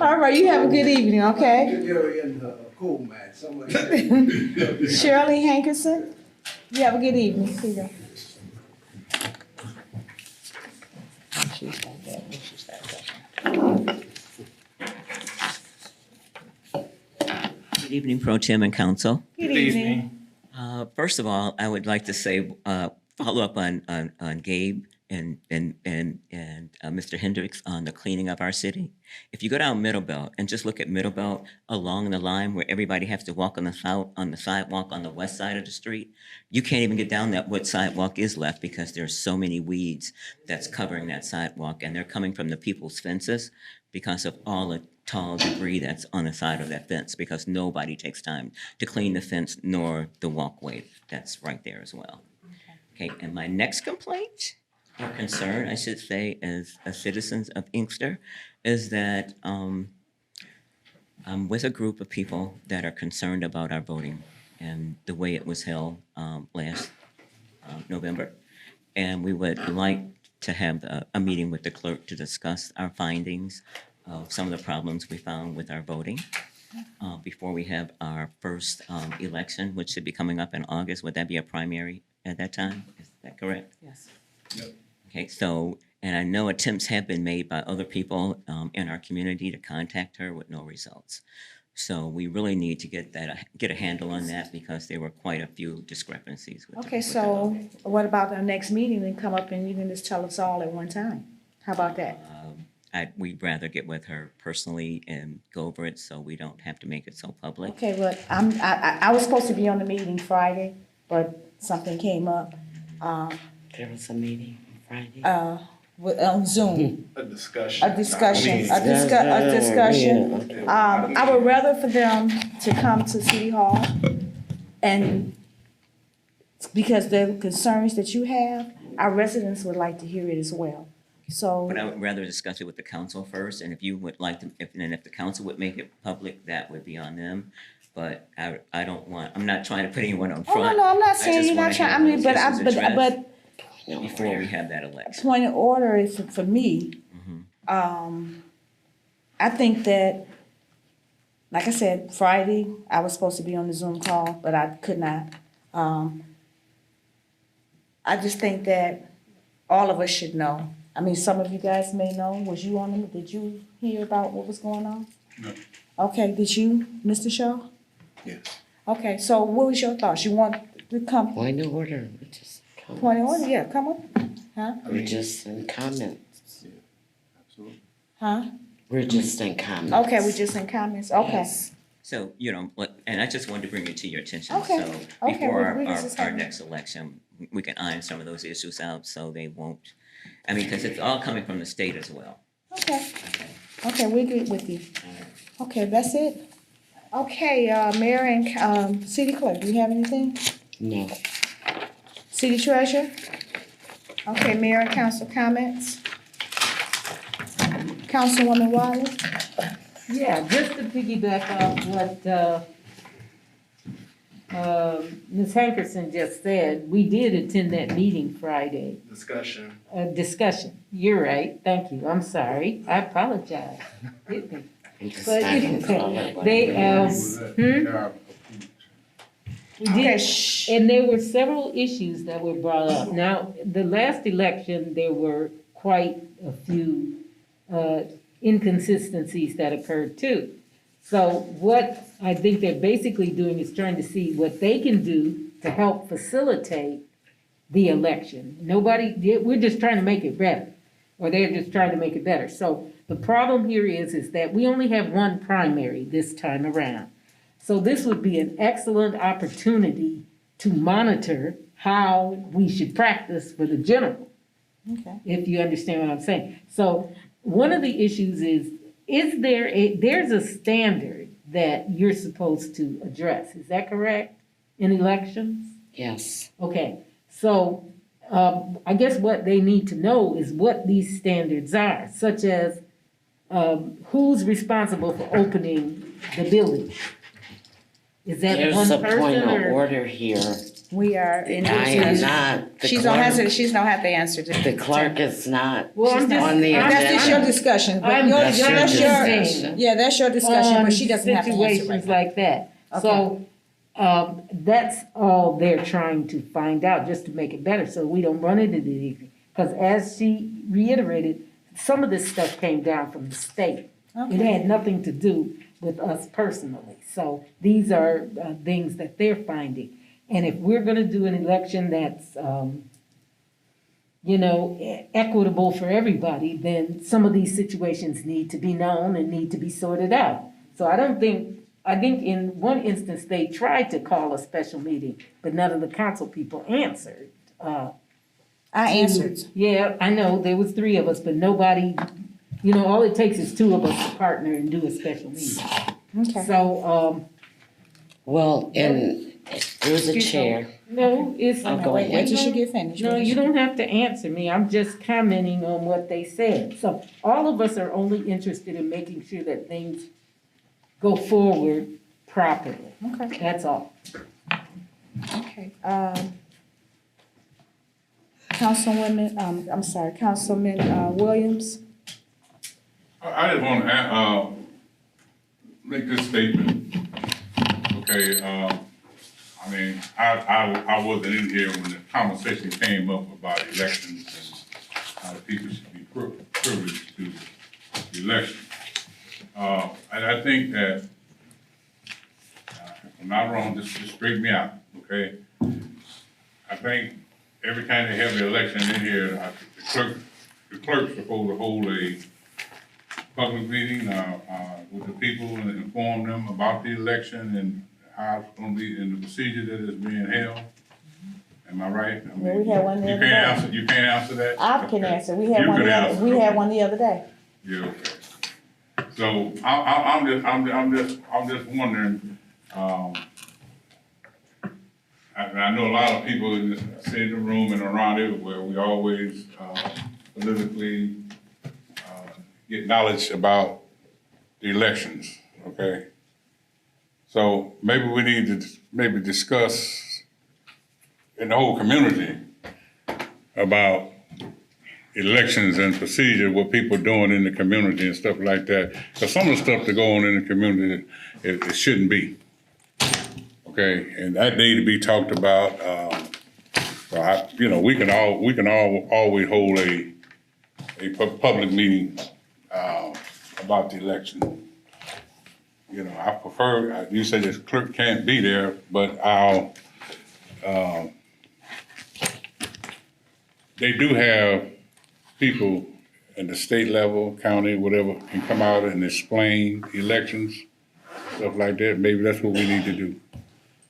All right, you have a good evening, okay? You're in a coal mine, something like that. Shirley Hankerson, you have a good evening. Here you go. Good evening, Pro Tem and Council. Good evening. First of all, I would like to say, follow up on Gabe and Mr. Hendricks on the cleaning of our city. If you go down Middlebelt and just look at Middlebelt along the line where everybody has to walk on the sidewalk on the west side of the street, you can't even get down that what sidewalk is left because there's so many weeds that's covering that sidewalk, and they're coming from the people's fences because of all the tall debris that's on the side of that fence, because nobody takes time to clean the fence nor the walkway that's right there as well. Okay, and my next complaint or concern, I should say, as citizens of Inkster, is that I'm with a group of people that are concerned about our voting and the way it was held last November. And we would like to have a meeting with the clerk to discuss our findings of some of the problems we found with our voting before we have our first election, which should be coming up in August. Would that be a primary at that time? Is that correct? Yes. Okay, so, and I know attempts have been made by other people in our community to contact her with no results. So we really need to get a handle on that, because there were quite a few discrepancies with Okay, so what about our next meeting and come up and you can just tell us all at one time? How about that? We'd rather get with her personally and go over it so we don't have to make it so public. Okay, but I was supposed to be on the meeting Friday, but something came up. There was a meeting Friday. On Zoom. A discussion. A discussion. I would rather for them to come to City Hall, and because the concerns that you have, our residents would like to hear it as well. So. But I would rather discuss it with the council first, and if you would like to, if the council would make it public, that would be on them. But I don't want, I'm not trying to put anyone on front. No, I'm not saying you're not trying, I mean, but. Before we have that election. Point of order is for me. I think that, like I said, Friday, I was supposed to be on the Zoom call, but I could not. I just think that all of us should know. I mean, some of you guys may know. Was you on them? Did you hear about what was going on? No. Okay, did you, Mr. Shaw? Yes. Okay, so what was your thoughts? You want to come? Point of order. Point of order, yeah, come up. Huh? We're just in comments. Absolutely. Huh? We're just in comments. Okay, we're just in comments, okay. Yes. So, and I just wanted to bring it to your attention. Okay, So okay, before we just our have- next election, we can iron some of those issues out so they won't, I mean, because it's all coming from the state as well. Okay, okay, we agree with you. Okay, that's it. Okay, Mayor and City Clerk, do you have anything? No. City Treasurer? Okay, Mayor and Council comments? Councilwoman Wiley? Yeah, just to piggyback off what Ms. Hankerson just said, we did attend that meeting Friday. Discussion. Discussion, you're right, thank you, I'm sorry, I apologize. But we did, and there were several issues that were brought up. Now, the last election, there were quite a few inconsistencies that occurred too. So what I think they're basically doing is trying to see what they can do to help facilitate the election. We're just trying to make it better, or they're just trying to make it better. So the problem here is that we only have one primary this time around. So this would be an excellent opportunity to monitor how we should practice for the general. Okay. If you understand what I'm saying. So one of the issues is there's a standard that you're supposed to address. Is that correct? In elections? Yes. Okay. So I guess what they need to know is what these standards are, such as who's responsible for opening the building. Is that There's one a person point of or? order here. We are in. I am not. The She's clerk- don't have to answer to. The clerk is not Well, I'm just- on the agenda. That's your discussion, but I'm that's just your, discussing yeah, that's your discussion, on but she doesn't have to answer right situations now. like that. So, that's all they're trying to find out, just to make it better, so we don't run into anything. Because as she reiterated, some of this stuff came down from the state. It Okay. had nothing to do with us personally. So these are things that they're finding. And if we're gonna do an election that's, equitable for everybody, then some of these situations need to be known and need to be sorted out. So I think in one instance, they tried to call a special meeting, but none of the council people answered. I answered. Yeah, I know, there was 3 of us, but nobody, all it takes is 2 of us to partner and do a special meeting. Okay. So, Well, and there was a chair. no, it's. Oh, go ahead. Wait till she get finished. No, you don't have to answer me. I'm just commenting on what they said. So all of us are only interested in making sure that things go forward properly. Okay. That's all. Okay. Councilman Williams. I just want to make this statement. Okay, I mean, I wasn't in here when the conversation came up about elections and how the people should be privileged to the election. And I think that, if I'm not wrong, just straighten me out, okay? I think every time they have the election in here, the clerk's supposed to hold a public meeting with the people and inform them about the election and how it's gonna be in the procedure that is being held. Am I right? I Yeah, we had one the you other can't day. You can't answer that? I can Okay. answer. We You had can answer, we had okay. one the other day. Yeah, okay. So I'm just wondering, I know a lot of people in the room and around everywhere, we always politically get knowledge about the elections, okay? So maybe we need to discuss in the whole community about elections and procedure, what people are doing in the community and stuff like that. Because some of the stuff that go on in the community, it shouldn't be. Okay, and that need to be talked about. We can always hold a public meeting about the election. I prefer, you say this clerk can't be there, but they do have people at the state level, county, whatever, can come out and explain elections, stuff like that. Maybe that's what we need to do.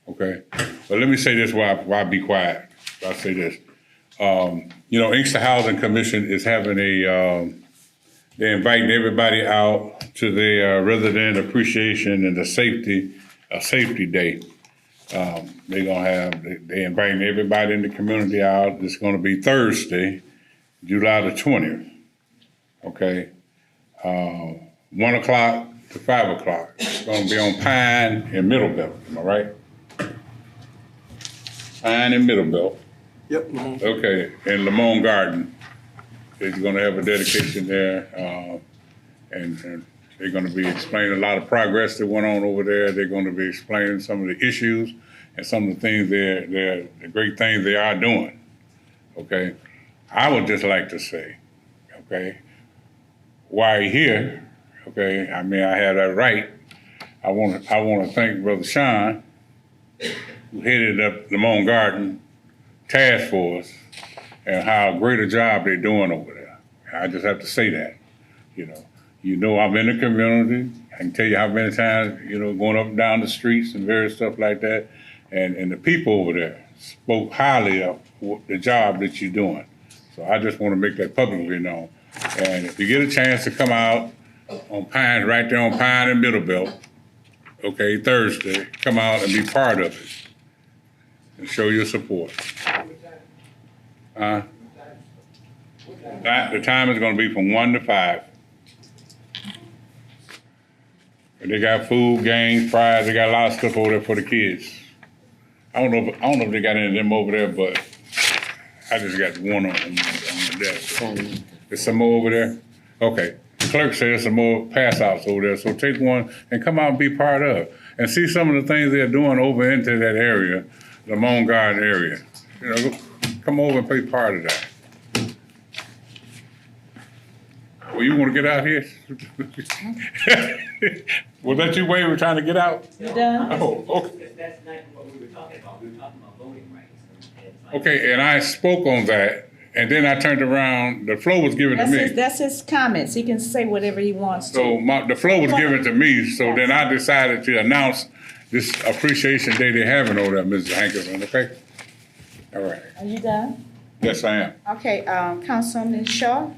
Okay, but let me say this while I be quiet. I'll say this. Inkster Housing Commission is having they're inviting everybody out to their resident appreciation and the safety day. They're inviting everybody in the community out. It's gonna be Thursday, July the 20th. Okay, 1 o'clock to 5 o'clock. It's gonna be on Pine and Middlebelt, am I right? Pine and Middlebelt. Yep. Okay, and Lamone Garden. They're gonna have a dedication there, and they're gonna be explaining a lot of progress that went on over there. They're gonna be explaining some of the issues and some of the things the great things they are doing. Okay, I would just like to say, okay, while you're here, okay, I mean, I have that right. I want to thank Brother Sean, who headed up the Lamone Garden Task Force, and how great a job they're doing over there. I just have to say that. I'm in the community. I can tell you how many times, going up and down the streets and various stuff like that, and the people over there spoke highly of the job that you're doing. So I just want to make that publicly known. And if you get a chance to come out on Pine, right there on Pine and Middlebelt, okay, Thursday, come out and be part of it and show your support. The time is going to be from 1 to 5. They got food, games, fries. They got a lot of stuff over there for the kids. I don't know if they got any of them over there, but I just got one on the desk. There's some more over there? Okay. The clerk says some more pass outs over there. So take one and come out and be part of. And see some of the things they're doing over into that area, the Lamone Garden area. Come over and be part of that. Well, you want to get out here? Was that you way we were trying to get out? You done? Oh, okay. That's not what we were talking about. We were talking about voting rights. Okay, and I spoke on that, and then I turned around, the floor was given to me. That's his comments. He can say whatever he wants to. So the floor was given to me, so then I decided to announce this appreciation day they're having over there, Mrs. Hankerson, okay? All right. Are you done? Yes, I am. Okay, Councilman Shaw?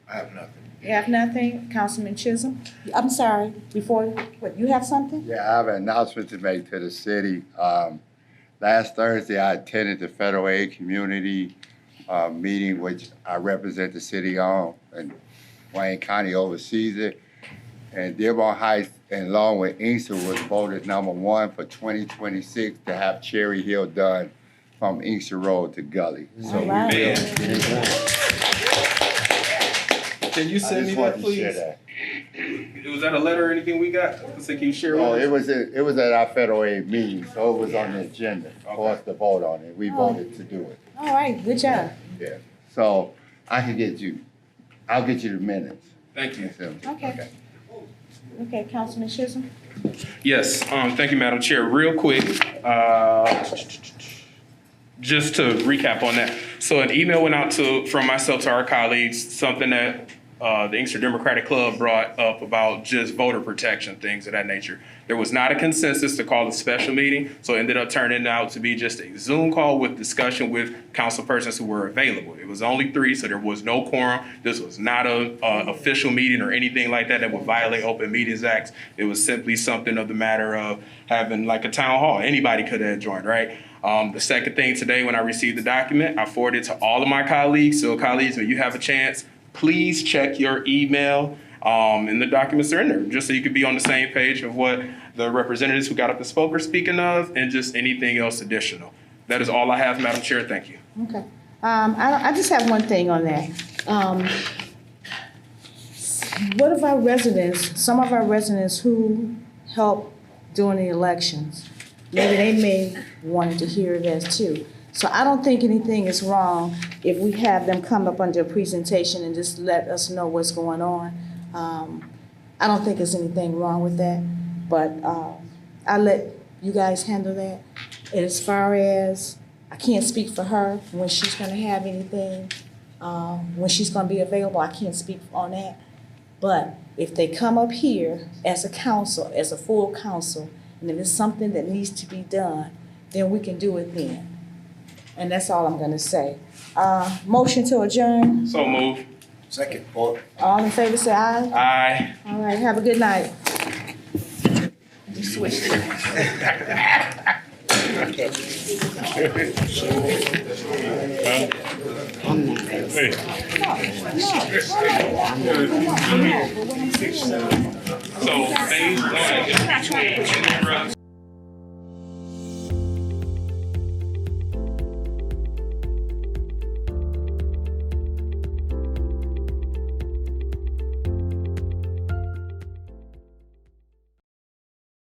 I have nothing. You have nothing? Councilman Chisholm? I'm sorry, before, what, you have something? Yeah, I have an announcement to make to the city. Last Thursday, I attended the Federal Aid Community meeting, which I represent the city on, and Wayne County oversees it. And Dearborn Heights, and along with Inkster, was voted #1 for 2026 to have Cherry Hill done from Inkster Road to Gully. So All right. Can you send me that, please? Was that a letter or anything we got? So can you share with Oh, us? it was at our Federal Aid meeting, so it was on the agenda for us to vote on it. We voted to do it. All right, good job. Yeah. So I'll get you the minutes. Thank you. Okay. Okay, Councilman Chisholm? Yes, thank you, Madam Chair. Real quick, just to recap on that. So an email went out from myself to our colleagues, something that the Inkster Democratic Club brought up about just voter protection, things of that nature. There was not a consensus to call a special meeting, so it ended up turning out to be just a Zoom call with discussion with council persons who were available. It was only 3, so there was no quorum. This was not a official meeting or anything like that would violate Open Meetings Act. It was simply something of the matter of having like a town hall. Anybody could have joined, right? The second thing today, when I received the document, I forwarded it to all of my colleagues. So colleagues, when you have a chance, please check your email, and the documents are in there, just so you could be on the same page of what the representatives who got up and spoke are speaking of, and just anything else additional. That is all I have, Madam Chair. Thank you. Okay. I just have one thing on that. What of our residents, some of our residents who help during the elections, maybe they may want to hear this too. So I don't think anything is wrong if we have them come up under a presentation and just let us know what's going on. I don't think there's anything wrong with that, but I'll let you guys handle that. And as far as, I can't speak for her when she's gonna have anything, when she's gonna be available, I can't speak on that. But if they come up here as a council, as a full council, and if it's something that needs to be done, then we can do it then. And that's all I'm gonna say. Motion to adjourn. So move. Second. All in favor, say aye. Aye. All right, have a good night. You switched it. So phase 1.